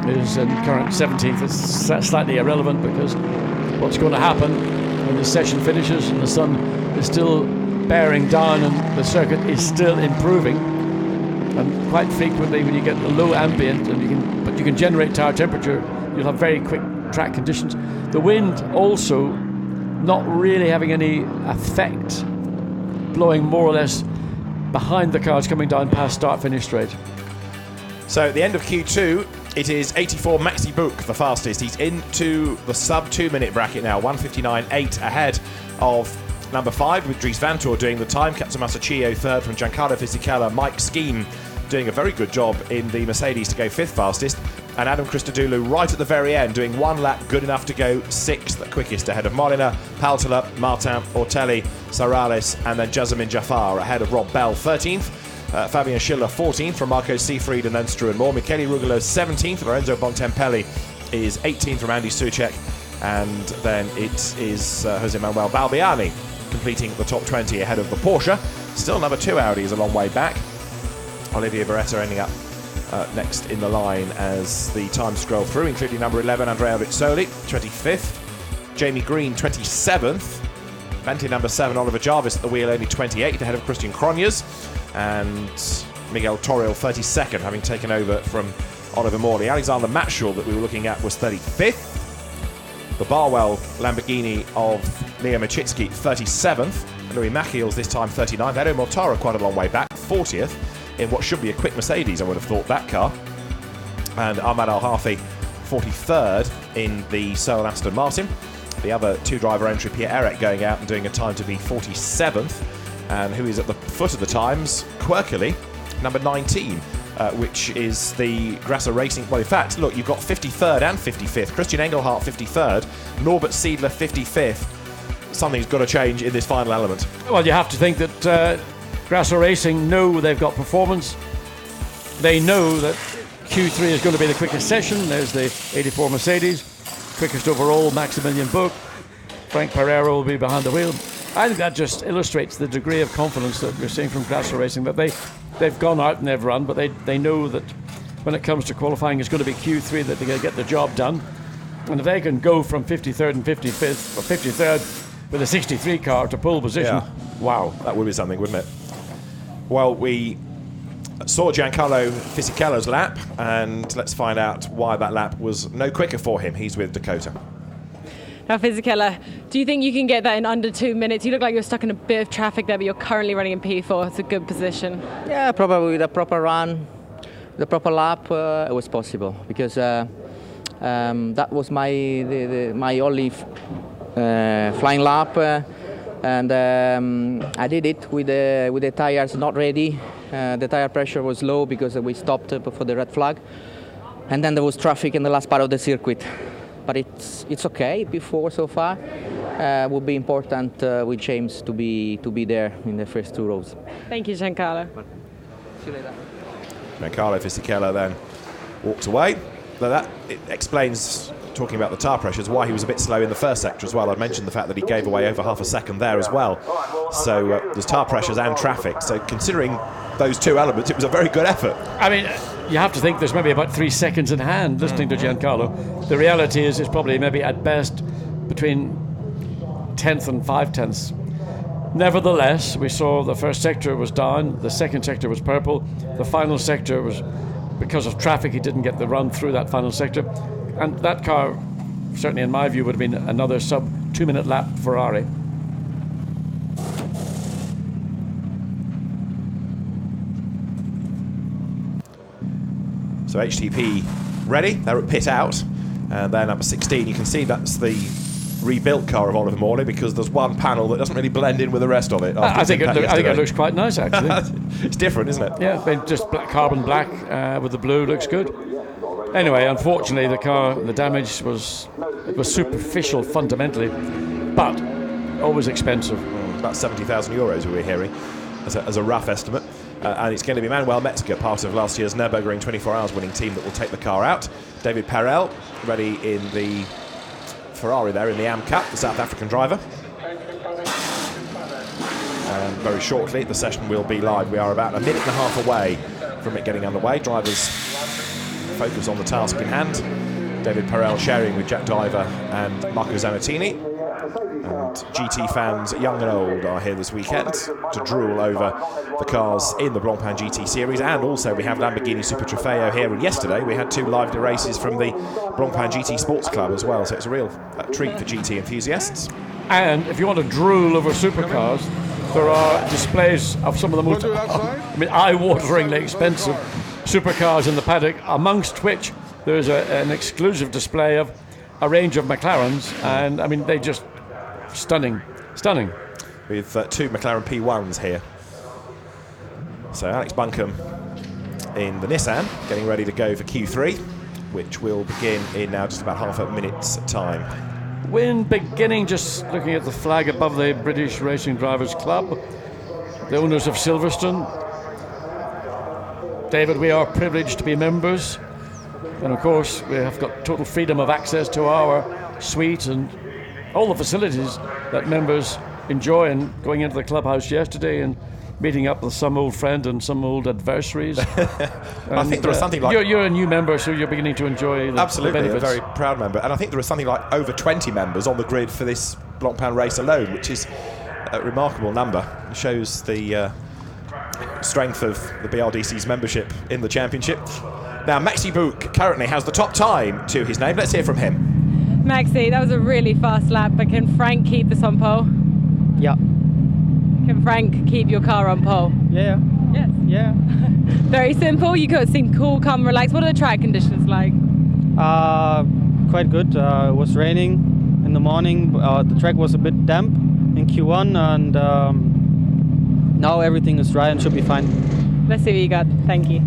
is in current 17th. It's slightly irrelevant, because what's going to happen when the session finishes and the sun is still bearing down and the circuit is still improving, and quite frequently when you get the low ambient and you can generate tire temperature, you'll have very quick track conditions. The wind also not really having any effect, blowing more or less behind the cars coming down past start-finish straight. So at the end of Q2, It is 84 Maxi Book, the fastest. He's into the sub 2 minute bracket now, 1:59.8 ahead of number 5 with Dries Vanthoor doing the time. Katsumasa Chiyo third from Giancarlo Fisichella. Mike Scheme doing a very good job in the Mercedes to go 5th fastest. And Adam Christodoulou right at the very end doing 1 lap good enough to go 6th quickest ahead of Molina, Paltala, Martin, Ortelli, Sarales and then Jazamin Jafar ahead of Rob Bell 13th. Fabian Schiller 14th from Marco Seefried and then Struan Moore. Michele Rugolo 17th. Lorenzo Bontempelli is 18th from Andy Soucek. And then it is Jose Manuel Balbiani completing the top 20 ahead of the Porsche. Still number 2 Audi is a long way back. Olivier Beretta ending up next in the line as the times scroll through, including number 11 Andrea Rizzoli, 25th. Jamie Green 27th. Bentley number 7 Oliver Jarvis at the wheel, only 28th ahead of Christian Cronjes. And Miguel Toril 32nd, having taken over from Oliver Morley. Alexander Matschall that we were looking at was 35th. The Barwell Lamborghini of Leo Machitsky 37th. Louis Machiels this time 39th. Edo Mortara quite a long way back, 40th in what should be a quick Mercedes, I would have thought, that car. And Ahmad Al-Harthi 43rd in the Seoul Aston Martin. The other 2-driver entry, Pierre-Eric, going out and doing a time to be 47th. And who is at the foot of the times, quirkily, number 19, which is the Grasser Racing. Well, in fact, look, you've got 53rd and 55th. Christian Engelhardt 53rd, Norbert Seidler 55th. Something's got to change in this final element. Well, you have to think that Grasser Racing know they've got performance. They know that Q3 is going to be the quickest session. There's the 84 Mercedes, quickest overall, Maximilian Buch. Frank Pereira will be behind the wheel. I think that just illustrates the degree of confidence that we're seeing from Grasser Racing, that they've gone out and they've run, but they know that when it comes to qualifying, it's going to be Q3 that they're going to get the job done. And if they can go from 53rd and 55th, or 53rd with a 63 car to pole position, wow. That would be something, wouldn't it? Well, we saw Giancarlo Fisichella's lap, and let's find out why that lap was no quicker for him. He's with Dakota. Now, Fisichella, do you think you can get that in under 2 minutes? You look like you're stuck in a bit of traffic there, but you're currently running in P4. It's a good position. Yeah, probably with a proper run, the proper lap, it was possible, because that was my only flying lap, and I did it with the tires not ready. The tire pressure was low because we stopped for the red flag, and then there was traffic in the last part of the circuit. But it's okay. P4 so far. Would be important with James to be there in the first 2 rows. Thank you, Giancarlo. See you later. Giancarlo Fisichella then walked away. Now that it explains, talking about the tire pressures, why he was a bit slow in the first sector as well. I mentioned the fact that he gave away over half a second there as well. So there's tire pressures and traffic. So considering those 2 elements, it was a very good effort. I mean, you have to think there's maybe about 3 seconds in hand listening to Giancarlo. The reality is it's probably maybe at best between 10th and 5/10ths. Nevertheless, we saw the first sector was down, the second sector was purple, the final sector was, because of traffic, he didn't get the run through that final sector. And that car, certainly in my view, would have been another sub 2 minute lap Ferrari. So HTP ready, they're at pit out, and then number 16, you can see that's the rebuilt car of Oliver Morley, because there's one panel that doesn't really blend in with the rest of it. I think it looks quite nice, actually. It's different, isn't it? Yeah, just carbon black with the blue looks good. Anyway, unfortunately, the damage was superficial fundamentally, but always expensive. About 70,000 euros we were hearing as a rough estimate. And it's going to be Manuel Metzger, part of last year's Nürburgring 24 Hours winning team, that will take the car out. David Perel, ready in the Ferrari there in the AM Cup, the South African driver. And very shortly, the session will be live. We are about a minute and a half away from it getting underway. Drivers focus on the task in hand. David Perel sharing with Jack Diver and Marco Zannettini. And GT fans, young and old, are here this weekend to drool over the cars in the Blancpain GT series. And also we have Lamborghini Super Trofeo here. And yesterday we had 2 live races from the Blancpain GT Sports Club as well. So it's a real treat for GT enthusiasts. And if you want to drool over supercars, there are displays of some of the most eye-wateringly expensive supercars in the paddock, amongst which there's an exclusive display of a range of McLarens, and I mean they just stunning. With two McLaren P1s here. So Alex Buncombe in the Nissan, getting ready to go for Q3, which will begin in now just about half a minute's time. Wind beginning, just looking at the flag above the British Racing Drivers Club, the owners of Silverstone. David, we are privileged to be members, and of course we have got total freedom of access to our suite and all the facilities that members enjoy, and going into the clubhouse yesterday and meeting up with some old friend and some old adversaries. I think there was something like... You're a new member, so you're beginning to enjoy the Absolutely, benefits. A very proud member. And I think there was something like over 20 members on the grid for this Blancpain race alone, which is a remarkable number. It shows the strength of the BRDC's membership in the championship. Now, Maxi Bouc currently has the top time to his name. Let's hear from him. Maxi, that was a really fast lap, but can Frank keep this on pole? Yeah. Can Frank keep your car on pole? Yeah. Yes. Yeah. Very simple. You could seem cool, calm, relaxed. What are the track conditions like? Quite good. It was raining in the morning. The track was a bit damp in Q1, and now everything is dry and should be fine. Let's see what you got. Thank you.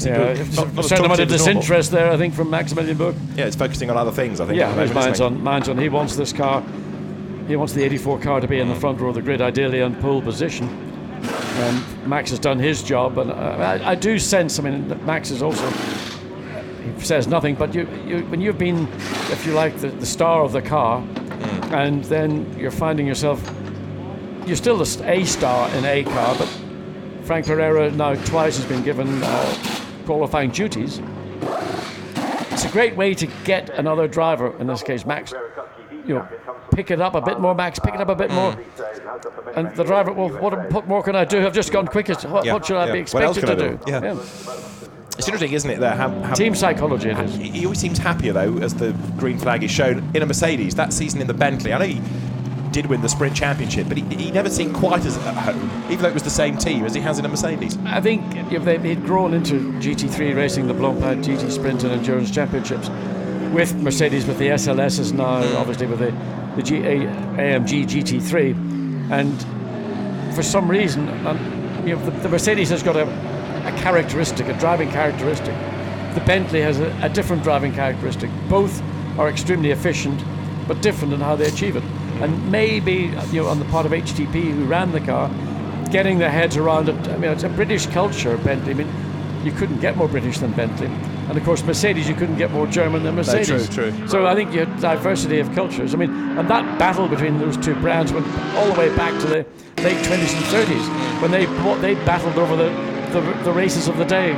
Yeah, a certain amount of disinterest there, I think, from Maximilian Bouc. Yeah, it's focusing on other things, I think. Yeah, his mind's on. He wants this car. He wants the 84 car to be in the front row of the grid, ideally on pole position. And Max has done his job, and I do sense, I mean, that Max is also, he says nothing, but when you've been, if you like, the star of the car, and then you're finding yourself, you're still a star in a car, but Frank Pereira now twice has been given qualifying duties. It's a great way to get another driver, in this case Max, pick it up a bit more, Max, pick it up a bit more. And the driver, well, what more can I do? I've just gone quickest. What should I be expected to do? Yeah. It's interesting, isn't it, that team psychology it is. He always seems happier, though, as the green flag is shown in a Mercedes. That season in the Bentley, I know he did win the sprint championship, but he never seemed quite as at home, even though it was the same team, as he has in a Mercedes. I think if he'd grown into GT3 racing, the Blancpain GT Sprint and Endurance Championships, with Mercedes, with the SLSs now, obviously with the AMG GT3, and for some reason, the Mercedes has got a characteristic, a driving characteristic. The Bentley has a different driving characteristic. Both are extremely efficient, but different in how they achieve it. And maybe, on the part of HTP, who ran the car, getting their heads around it. I mean, it's a British culture, Bentley. I mean, you couldn't get more British than Bentley. And of course, Mercedes, you couldn't get more German than Mercedes. No, true. So I think you had diversity of cultures. I mean, and that battle between those two brands went all the way back to the late 20s and 30s, when they battled over the races of the day.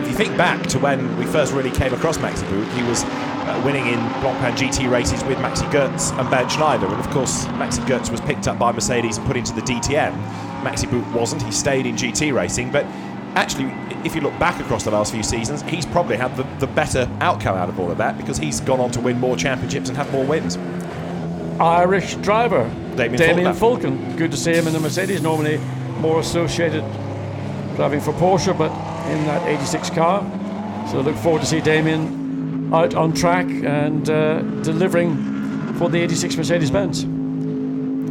If you think back to when we first really came across Maxi Bouc, he was winning in Blancpain GT races with Maxi Goetz and Bernd Schneider, and of course Maxi Goetz was picked up by Mercedes and put into the DTM. Maxi Bouc wasn't. He stayed in GT racing, but actually, if you look back across the last few seasons, he's probably had the better outcome out of all of that, because he's gone on to win more championships and have more wins. Irish driver Damien Fulken. Good to see him in the Mercedes, normally more associated driving for Porsche, but in that 86 car. So look forward to see Damien out on track and delivering for the 86 Mercedes-Benz.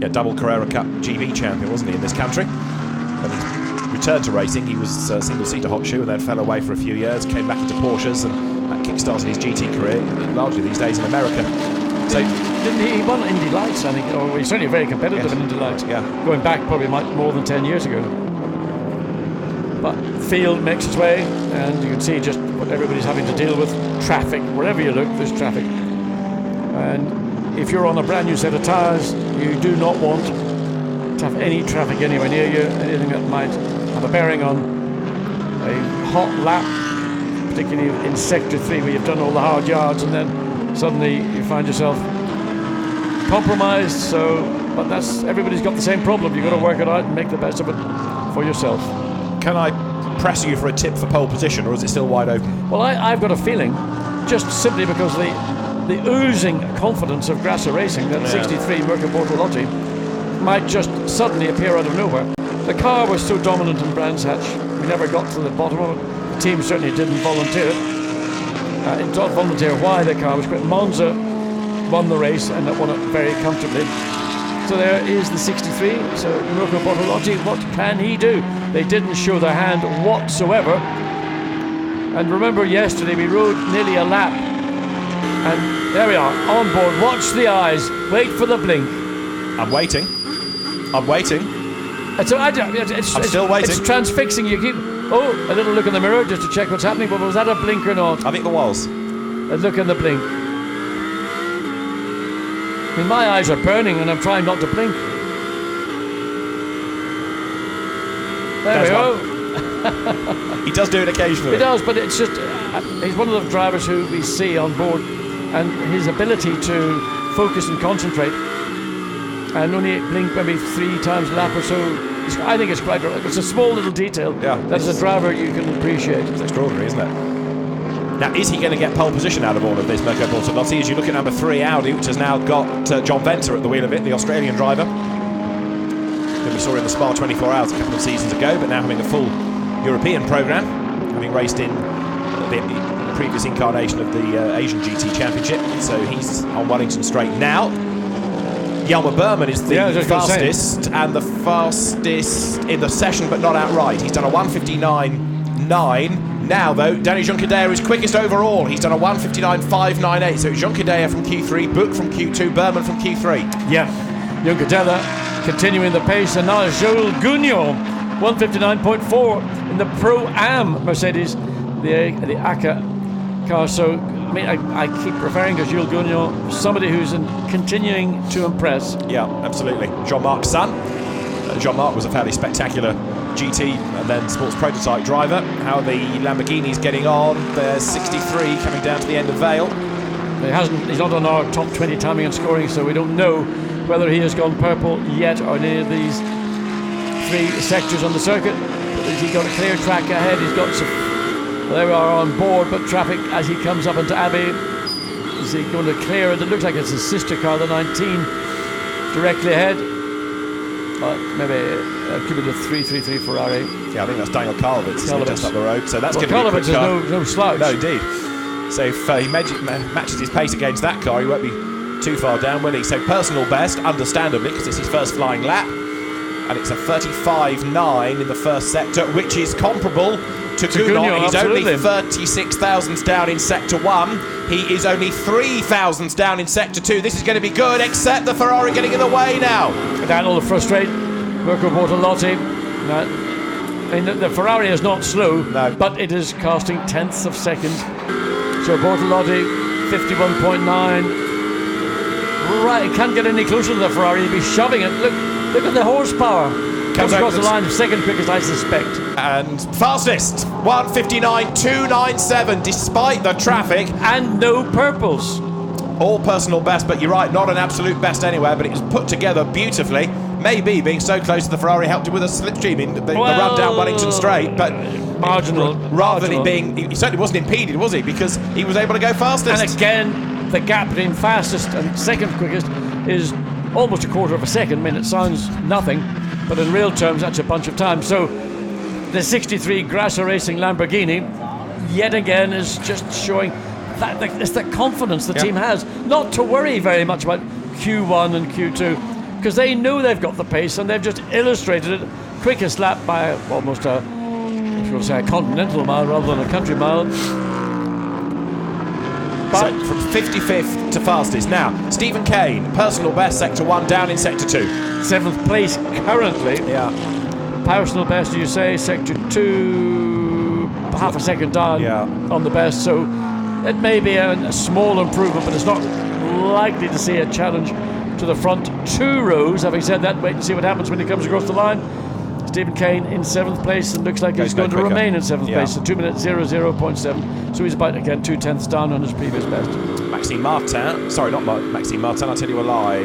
Yeah, double Carrera Cup GB champion, wasn't he, in this country? When he returned to racing, he was a single-seater hot shoe and then fell away for a few years, came back into Porsches, and that kick-started his GT career, largely these days in America. So didn't he won Indy Lights, I think, or he's certainly very competitive in Indy Lights, going back probably more than 10 years ago. But the field makes its way, and you can see just what everybody's having to deal with. Traffic, wherever you look, there's traffic. And if you're on a brand new set of tyres, you do not want to have any traffic anywhere near you, anything that might have a bearing on a hot lap, particularly in Sector 3, where you've done all the hard yards, and then suddenly you find yourself compromised. So, but everybody's got the same problem. You've got to work it out and make the best of it for yourself. Can I press you for a tip for pole position, or is it still wide open? Well, I've got a feeling, just simply because the oozing confidence of Grasser Racing, that 63 Mirko Bortolotti, might just suddenly appear out of nowhere. The car was so dominant in Brands Hatch, we never got to the bottom of it. team certainly didn't volunteer it. It did volunteer why the car was quick. Monza won the race and won it very comfortably. So there is the 63. So Mirko Bortolotti, what can he do? They didn't show their hand whatsoever. And remember yesterday we rode nearly a lap. And there we are, on board. Watch the eyes. Wait for the blink. I'm waiting. I'm still waiting. It's transfixing. You keep... Oh, a little look in the mirror just to check what's happening. But was that a blink or not? I think there was. A look in the blink. I mean, my eyes are burning and I'm trying not to blink. There we go. He does do it occasionally. He does, but it's just... he's one of the drivers who we see on board, and his ability to focus and concentrate and only blink maybe 3 times a lap or so. I think it's quite... It's a small little detail that as a driver you can appreciate. It's extraordinary, isn't it? Now, is he going to get pole position out of all of this, Mirko Bortolotti? As you look at number 3 Audi, which has now got John Venter at the wheel of it, the Australian driver, who we saw in the Spa 24 Hours a couple of seasons ago, but now having a full European programme, having raced in the previous incarnation of the Asian GT Championship. So he's on Wellington Straight now. Yelmer Berman is the fastest, and the fastest in the session, but not outright. He's done a 1:59.9. Now, though, Danny Junqueira is quickest overall. He's done a 1:59.598. So Junqueira from Q3, Book from Q2, Berman from Q3. Yeah, Junqueira continuing the pace, and now Jules Gugno, 1:59.4 in the Pro-Am Mercedes, the ACA car. So I mean, I keep referring to Jules Gugno, somebody who's continuing to impress. Yeah, absolutely. Jean-Marc's son. Jean-Marc was a fairly spectacular GT and then sports prototype driver. How are the Lamborghini's getting on? There's 63 coming down to the end of Vale. He's not on our top 20 timing and scoring, so we don't know whether he has gone purple yet or any of these 3 sectors on the circuit. But has he got a clear track ahead? He's got some... Well, there we are on board, but traffic as he comes up into Abbey. Is he going to clear it? It looks like it's his sister car, the 19, directly ahead. Maybe it could be the 333 Ferrari. Yeah, I think that's Daniel Karlovitz just up the road. So that's going to be a quick car. Karlovitz is no slouch. No, indeed. So if he matches his pace against that car, he won't be too far down, will he? So personal best, understandably, because it's his first flying lap. And it's a 35.9 in the first sector, which is comparable to Gugno. He's only 36 thousandths down in sector 1. He is only 3 thousandths down in sector 2. This is going to be good, except the Ferrari getting in the way now. That will frustrate Mirko Bortolotti. I mean, the Ferrari is not slow, but it is casting tenths of seconds. So Bortolotti, 51.9. Right, can't get any closer to the Ferrari. He'd be shoving it. Look at the horsepower. Comes across the line, second quickest, I suspect. And fastest, 1:59.297, despite the traffic. And no purples. All personal best, but you're right, not an absolute best anywhere, but it was put together beautifully. Maybe being so close to the Ferrari helped him with a slipstream in the run down Wellington Straight, but marginal. Rather than it being, he certainly wasn't impeded, was he? Because he was able to go fastest. And again, the gap between fastest and second quickest is almost a quarter of a second. I mean, it sounds nothing, but in real terms, that's a bunch of time. So the 63 Grasser Racing Lamborghini, yet again, is just showing that it's the confidence the team has, not to worry very much about Q1 and Q2, because they know they've got the pace and they've just illustrated it. Quickest lap by almost a continental mile rather than a country mile. But so from 55th to fastest. Now, Stephen Kane, personal best, sector 1, down in sector 2. 7th place currently. Yeah. Personal best, you say, sector 2, half a second down on the best. So it may be a small improvement, but it's not likely to see a challenge to the front 2 rows. Having said that, wait and see what happens when he comes across the line. Stephen Kane in 7th place, and looks like he's going to remain in 7th place, so 2:00.00.7. So he's about, again, 2/10 down on his previous best. Maxime Martin, sorry, not Maxime Martin, I'll tell you a lie.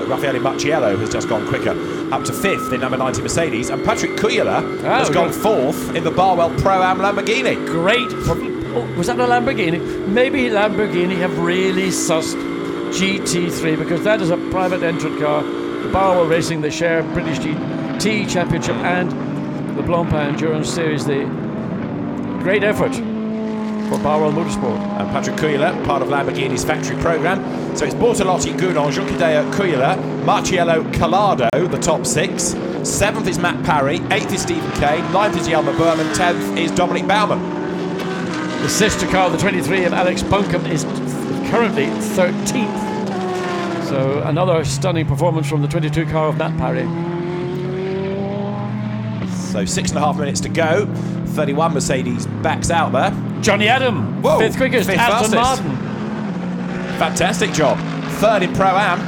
Raffaele Marciello has just gone quicker, up to 5th in number 90 Mercedes, and Patrick Cuyala has gone 4th in the Barwell Pro-Am Lamborghini. Great. Was that a Lamborghini? Maybe Lamborghini have really sussed GT3, because that is a private entrant car. The Barwell Racing, they share British GT Championship and the Blancpain Endurance Series. The great effort for Barwell Motorsport. And Patrick Kuyler, part of Lamborghini's factory programme. So it's Bortolotti, Gounon, Junqueira, Kuyler, Marciello, Collado, the top 6. 7th is Matt Parry, 8th is Stephen Kane, 9th is Jelmer Berman, 10th is Dominic Baumann. The sister car, the 23 of Alex Buncombe, is currently 13th. So another stunning performance from the 22 car of Matt Parry. So 6.5 minutes to go. 31 Mercedes backs out there. Johnny Adam, Whoa, 5th quickest, fifth Aston fastest. Martin. Fantastic job. 3rd in Pro-Am.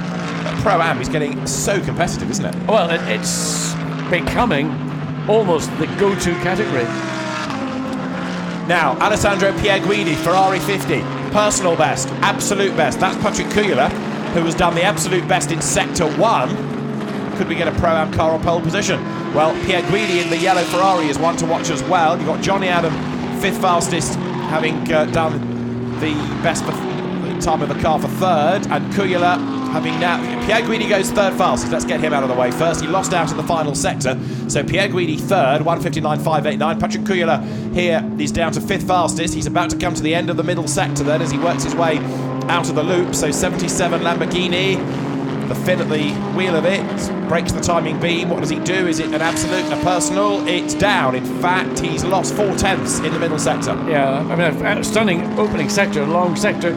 Pro-Am is getting so competitive, isn't it? Well, it's becoming almost the go-to category. Now, Alessandro Pierguidi, Ferrari 50. Personal best, absolute best. That's Patrick Kuyler, who has done the absolute best in Sector 1. Could we get a Pro-Am car on pole position? Well, Pierguidi in the yellow Ferrari is one to watch as well. You've got Johnny Adam, 5th fastest, having done the best time of the car for 3rd, and Kuyler having now... Pierguidi goes 3rd fastest. Let's get him out of the way first. He lost out in the final sector. So Pierguidi 3rd, 1:59.589. Patrick Kuyler here is down to 5th fastest. He's about to come to the end of the middle sector then as he works his way out of the loop. So 77 Lamborghini. The fin at the wheel of it breaks the timing beam. What does he do? Is it an absolute, a personal? It's down. In fact, he's lost 4/10 in the middle sector. Yeah, I mean, a stunning opening sector, long sector.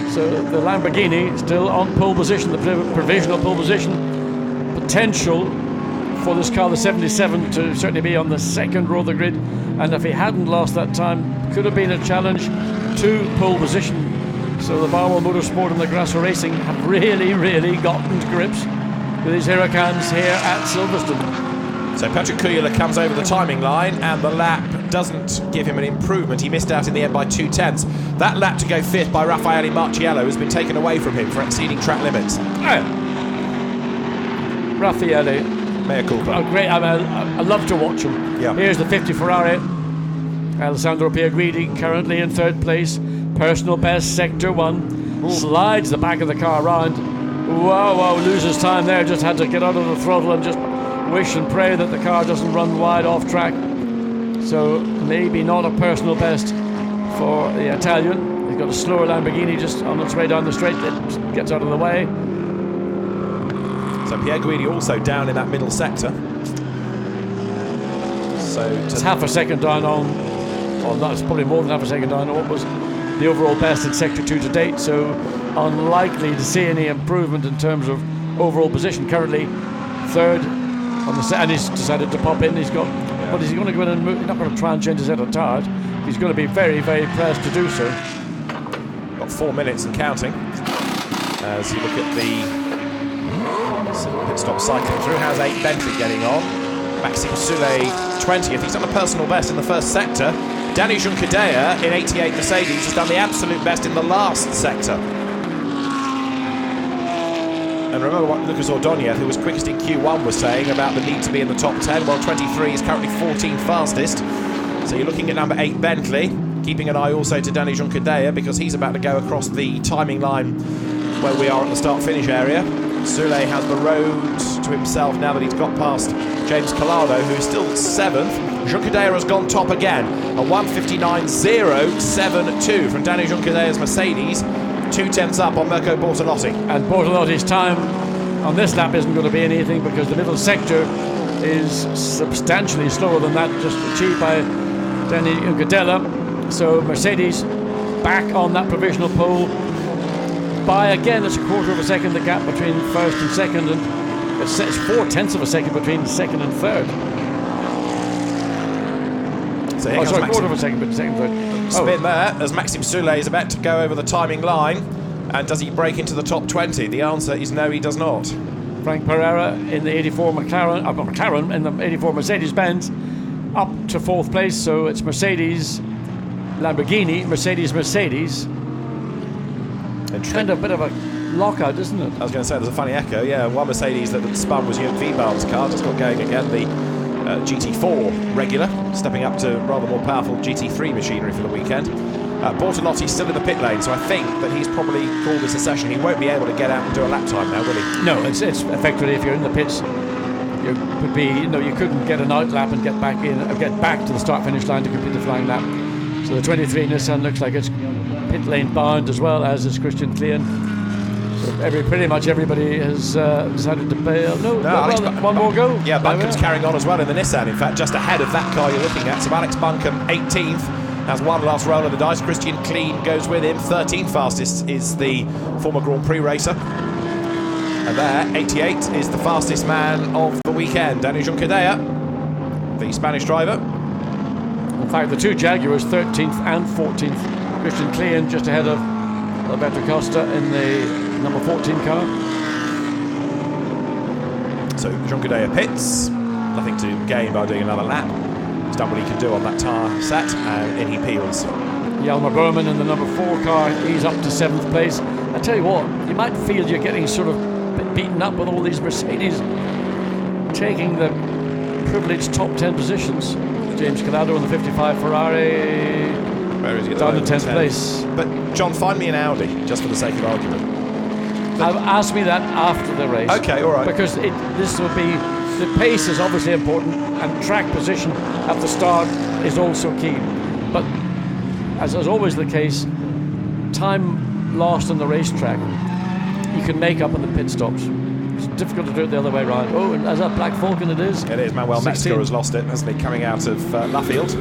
So the Lamborghini still on pole position, the provisional pole position. Potential for this car, the 77, to certainly be on the 2nd row of the grid. And if he hadn't lost that time, could have been a challenge to pole position. So the Barwell Motorsport and the Grasso Racing have really gotten to grips with these Hurricanes here at Silverstone. So Patrick Kuyler comes over the timing line, and the lap doesn't give him an improvement. He missed out in the end by 2/10. That lap to go 5th by Raffaele Marciello has been taken away from him for exceeding track limits. Raffaele, mea culpa. Great. I love to watch him. Yeah. Here's the 50 Ferrari. Alessandro Pierguidi currently in 3rd place. Personal best, Sector 1. Ooh. Slides the back of the car around. Wow, loses time there. Just had to get out of the throttle and just wish and pray that the car doesn't run wide off track. So maybe not a personal best for the Italian. He's got a slower Lamborghini just on its way down the straight. It gets out of the way. So Pierguidi also down in that middle sector. So it's half a second down on, well, that's probably more than half a second down on what was the overall best in Sector 2 to date, so unlikely to see any improvement in terms of overall position. Currently 3rd on the set, and he's decided to pop in. He's got, but is he going to go in and move? He's not going to try and change his head of tires. He's going to be very pressed to do so. Got 4 minutes and counting. As you look at the pit stop cycling through, how's 8 Bentley getting on? Maxime Soulé 20th. He's done a personal best in the 1st sector. Danny Junqueira in 88 Mercedes has done the absolute best in the last sector. And remember what Lucas Ordonez, who was quickest in Q1, was saying about the need to be in the top 10. Well, 23 is currently 14th fastest. So you're looking at number 8 Bentley, keeping an eye also to Danny Junqueira because he's about to go across the timing line where we are at the start-finish area. Soulé has the road to himself now that he's got past James Collado, who is still 7th. Junqueira has gone top again, a 1:59.072 from Danny Junqueira's Mercedes, 2/10 up on Mirko Bortolotti. And Bortolotti's time on this lap isn't going to be anything because the middle sector is substantially slower than that just achieved by Danny Junqueira. So Mercedes back on that provisional pole by, again, it's a 1/4 of a second the gap between 1st and 2nd, and it's 4/10 of a second between 2nd and 3rd. So 1/4 of a second between 2nd and 3rd. Spin there as Maxime Soulé is about to go over the timing line. And does he break into the top 20? The answer is no, he does not. Frank Pereira in the 84 McLaren in the 84 Mercedes-Benz up to 4th place. So it's Mercedes, Lamborghini, Mercedes. Kind of a bit of a lockout, isn't it? I was going to say there's a funny echo. Yeah, one Mercedes that had spun was Jürgen Wienbaum's car, just got going again. The GT4 regular, stepping up to rather more powerful GT3 machinery for the weekend. Bortolotti's still in the pit lane, so I think that he's probably called this a session. He won't be able to get out and do a lap time now, will he? No, it's effectively, if you're in the pits, you could be, you couldn't get an out lap and get back to the start-finish line to complete the flying lap. So the 23 Nissan looks like it's pit lane bound as well, as is Christian Klein. So pretty much everybody has decided to bail. One more go. Yeah, Buncome's carrying on as well in the Nissan. In fact, just ahead of that car you're looking at. So Alex Buncombe, 18th, has one last roll of the dice. Christian Klein goes with him. 13th fastest is the former Grand Prix racer. And there, 88 is the fastest man of the weekend, Dani Junqueira, the Spanish driver. In fact, the two Jaguars, 13th and 14th. Christian Klein just ahead of Alberto Costa in the number 14 car. So Junqueira pits. Nothing to gain by doing another lap. He's done what he can do on that tyre set, and in he peels. Yelmer Berman in the number 4 car, he's up to 7th place. I tell you what, you might feel you're getting sort of beaten up with all these Mercedes taking the privileged top 10 positions. James Calado in the 55 Ferrari, where is he down to 10th place. But John, find me an Audi, just for the sake of argument. Ask me that after the race. Okay, all right. Because this will be, the pace is obviously important, and track position at the start is also key. But as is always the case, time lost on the racetrack you can make up in the pit stops. It's difficult to do it the other way around. Oh, and as that Black Falcon it is. It is. Manuel Metzger has lost it, hasn't he, coming out of Luffield.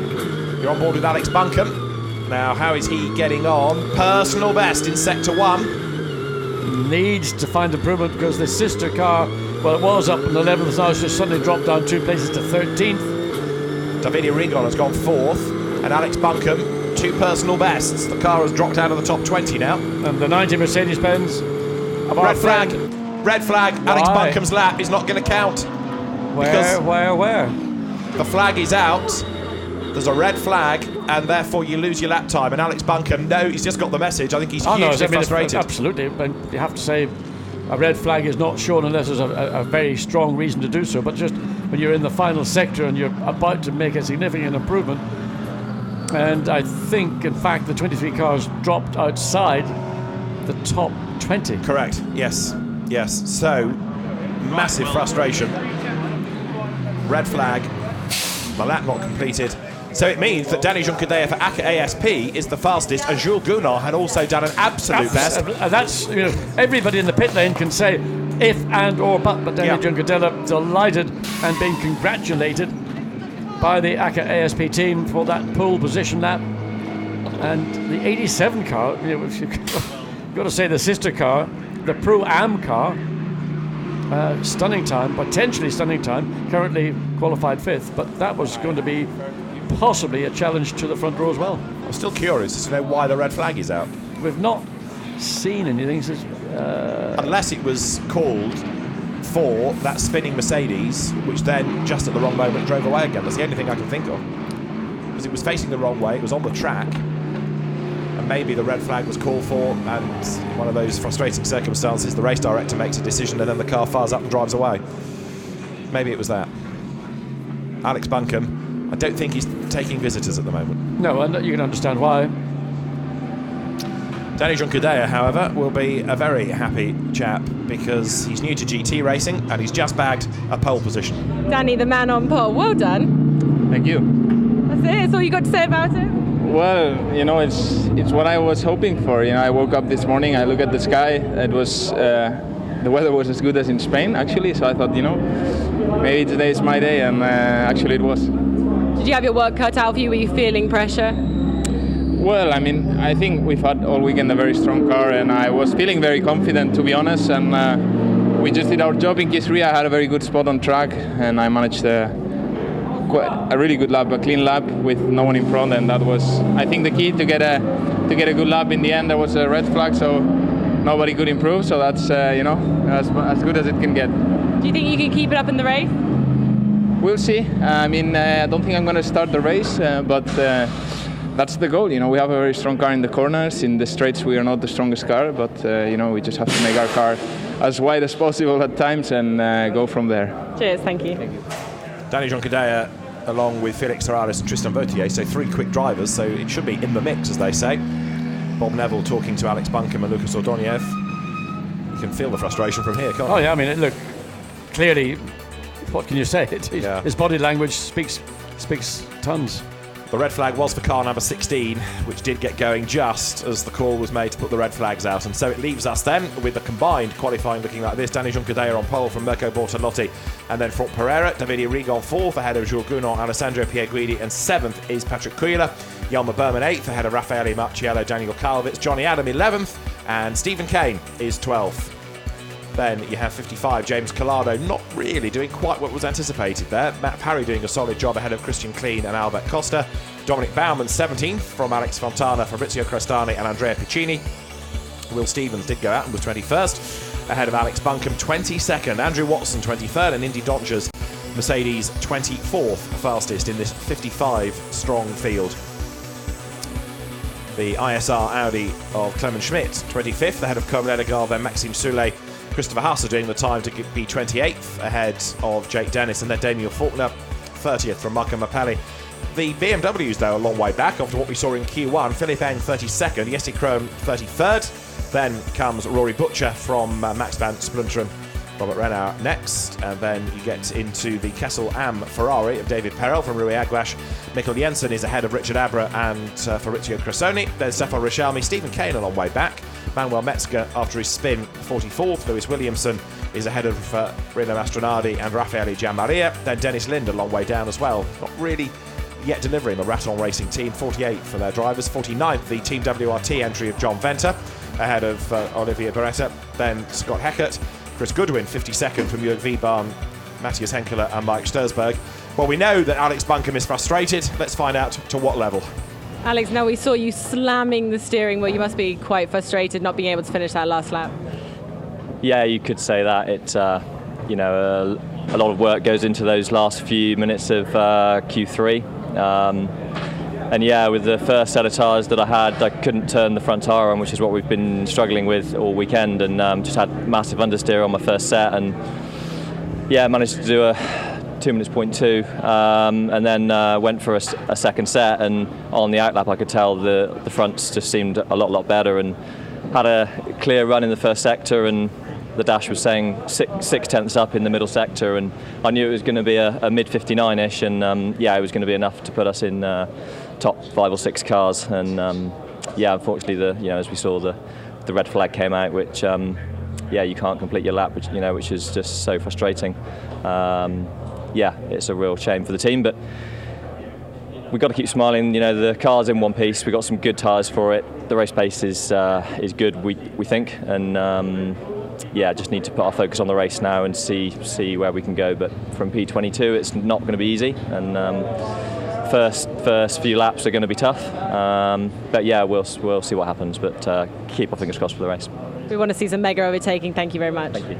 You're on board with Alex Buncombe. Now, how is he getting on? Personal best in Sector 1. Needs to find improvement because the sister car, well, it was up in 11th, now it's just suddenly dropped down 2 places to 13th. Davide Rigon has gone 4th, and Alex Buncombe, 2 personal bests. The car has dropped out of the top 20 now. And the 90 Mercedes-Benz. Red flag. Red flag. Why? Alex Buncombe's lap is not going to count. Where? The flag is out. There's a red flag, and therefore you lose your lap time. And Alex Buncombe, no, he's just got the message. I think he's hugely frustrated. Absolutely, but you have to say a red flag is not shown unless there's a very strong reason to do so. But just when you're in the final sector and you're about to make a significant improvement, and I think, in fact, the 23 cars dropped outside the top 20. Correct. Yes. So, massive frustration. Red flag. The lap not completed. So it means that Dani Junqueira for ACA ASP is the fastest, and Jules Gounod had also done an absolute best. That's, everybody in the pit lane can say if and or but Dani Junqueira delighted and being congratulated by the ACA ASP team for that pole position lap. And the 87 car, you've got to say the sister car, the Pro-Am car, stunning time, potentially stunning time, currently qualified 5th, but that was going to be possibly a challenge to the front row as well. I'm still curious to know why the red flag is out. We've not seen anything since... Unless it was called for that spinning Mercedes, which then just at the wrong moment drove away again. That's the only thing I can think of. Because it was facing the wrong way, it was on the track, and maybe the red flag was called for, and one of those frustrating circumstances, the race director makes a decision and then the car fires up and drives away. Maybe it was that. Alex Buncombe, I don't think he's taking visitors at the moment. No, and you can understand why. Dani Junqueira, however, will be a very happy chap because he's new to GT racing and he's just bagged a pole position. Dani, the man on pole, well done. Thank you. That's it? That's all you got to say about it? Well, it's what I was hoping for. I woke up this morning, I look at the sky, it was the weather was as good as in Spain actually, so I thought, maybe today is my day, and actually it was. Did you have your work cut out for you? Were you feeling pressure? Well, I think we've had all weekend a very strong car, and I was feeling very confident, to be honest, and we just did our job in Q3. I had a very good spot on track, and I managed quite a really good lap, a clean lap with no one in front, and that was, I think, the key to get a good lap. In the end, there was a red flag, so nobody could improve, so that's as good as it can get. Do you think you can keep it up in the race? We'll see. I don't think I'm going to start the race, but that's the goal. We have a very strong car in the corners. In the straights, we are not the strongest car, but we just have to make our car as wide as possible at times and go from there. Cheers, thank you. Dani Junqueira, along with Felix Terraris and Tristan Vautier, so 3 quick drivers, so it should be in the mix, as they say. Bob Neville talking to Alex Buncombe and Lucas Ordonez. You can feel the frustration from here, can't you? Oh yeah, look, clearly what can you say? His body language speaks tons. The red flag was for car number 16, which did get going just as the call was made to put the red flags out. And so it leaves us then with the combined qualifying looking like this. Dani Junqueira on pole from Mirko Bortolotti, and then Franck Pereira, Davide Rigon 4th ahead of Jules Gounon, Alessandro Pierguidi, and 7th is Patrick Kuila. Jelmer Berman 8th ahead of Raffaele Marciello, Daniel Kalvitz, Johnny Adam 11th, and Stephen Kane is 12th. Then you have 55, James Collado, not really doing quite what was anticipated there. Matt Parry doing a solid job ahead of Christian Kleen and Albert Costa. Dominic Baumann 17th from Alex Fontana, Fabrizio Crestani and Andrea Piccini. Will Stevens did go out and was 21st ahead of Alex Buncombe, 22nd. Andrew Watson 23rd, and Indy Dodgers Mercedes 24th fastest in this 55 strong field. The ISR Audi of Clement Schmidt 25th ahead of Coleman Edegaard, then Maxime Soulet. Christopher Hasse doing the time to be 28th ahead of Jake Dennis, and then Daniel Faulkner 30th from Marco Mappelli. The BMWs, though, a long way back after what we saw in Q1. Philippe Eng 32nd, Jesse Krohn 33rd. Then comes Rory Butcher from Max van Splunteren. Robert Renauer next, and then you get into the Kessel Am Ferrari of David Perel from Rui Aguas. Mikkel Jensen is ahead of Richard Abra and Fabrizio Cressoni. Then Stefan Richelme, Stephen Kane a long way back. Manuel Metzger after his spin 44th. Lewis Williamson is ahead of Rino Mastronardi and Raffaele Gianmaria. Then Dennis Lind a long way down as well. Not really yet delivering the Raton Racing team, 48th for their drivers. 49th the Team WRT entry of John Venter ahead of Olivier Beretta. Then Scott Heckert. Chris Goodwin 52nd from Jörg Wiebahn, Matthias Henkeler and Mike Stursberg. Well, we know that Alex Buncombe is frustrated. Let's find out to what level. Alex, now we saw you slamming the steering wheel. You must be quite frustrated not being able to finish that last lap. Yeah, you could say that. It's you know, a lot of work goes into those last few minutes of Q3. And yeah, with the first set of tyres that I had, I couldn't turn the front tyre on, which is what we've been struggling with all weekend, and just had massive understeer on my first set, and yeah, managed to do a 2 minutes 0.2, and then went for a second set, and on the outlap I could tell the fronts just seemed a lot better, and had a clear run in the first sector, and the dash was saying 6 tenths up in the middle sector, and I knew it was going to be a mid 59ish, and yeah, it was going to be enough to put us in top 5 or 6 cars, and yeah, unfortunately, as we saw, the red flag came out, which yeah, you can't complete your lap, which is just so frustrating. Yeah, it's a real shame for the team, but we've got to keep smiling. The car's in one piece. We've got some good tyres for it. The race pace is good, we think, and yeah, just need to put our focus on the race now and see where we can go. But from P22, it's not going to be easy, and first few laps are going to be tough. But yeah, we'll see what happens. But keep our fingers crossed for the race. We want to see some mega overtaking. Thank you very much. Thank you.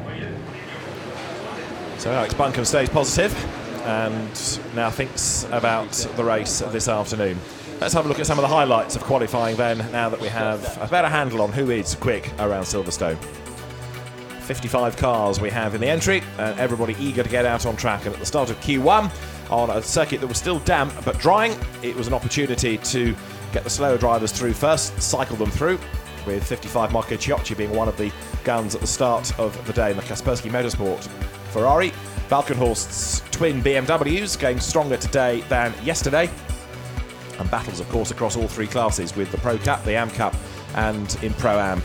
So Alex Buncombe stays positive and now thinks about the race this afternoon. Let's have a look at some of the highlights of qualifying then, now that we have a better handle on who is quick around Silverstone. 55 cars we have in the entry, and everybody eager to get out on track. And at the start of Q1, on a circuit that was still damp but drying, it was an opportunity to get the slower drivers through first, cycle them through, with 55 Marco Chiocci being one of the guns at the start of the day in the Kaspersky Motorsport Ferrari. Valkenhorst's twin BMWs going stronger today than yesterday. And battles, of course, across all 3 classes with the Pro Cup, the Am Cup, and in Pro-Am.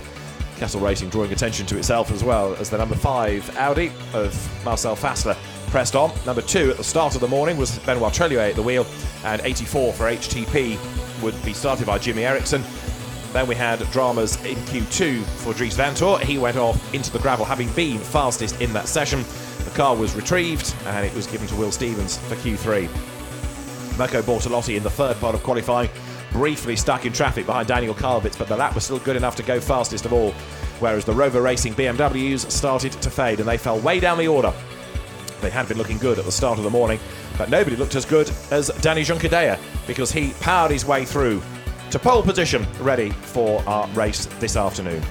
Castle Racing drawing attention to itself as well, as the number 5 Audi of Marcel Fassler pressed on. Number 2 at the start of the morning was Benoit Trellier at the wheel, and 84 for HTP would be started by Jimmy Eriksson. Then we had dramas in Q2 for Dries Vanthoor. He went off into the gravel, having been fastest in that session. The car was retrieved, and it was given to Will Stevens for Q3. Mirko Bortolotti in the third part of qualifying, briefly stuck in traffic behind Daniel Kalvitz, but the lap was still good enough to go fastest of all, whereas the Rover Racing BMWs started to fade, and they fell way down the order. They had been looking good at the start of the morning, but nobody looked as good as Dani Junqueira, because he powered his way through to pole position, ready for our race this afternoon.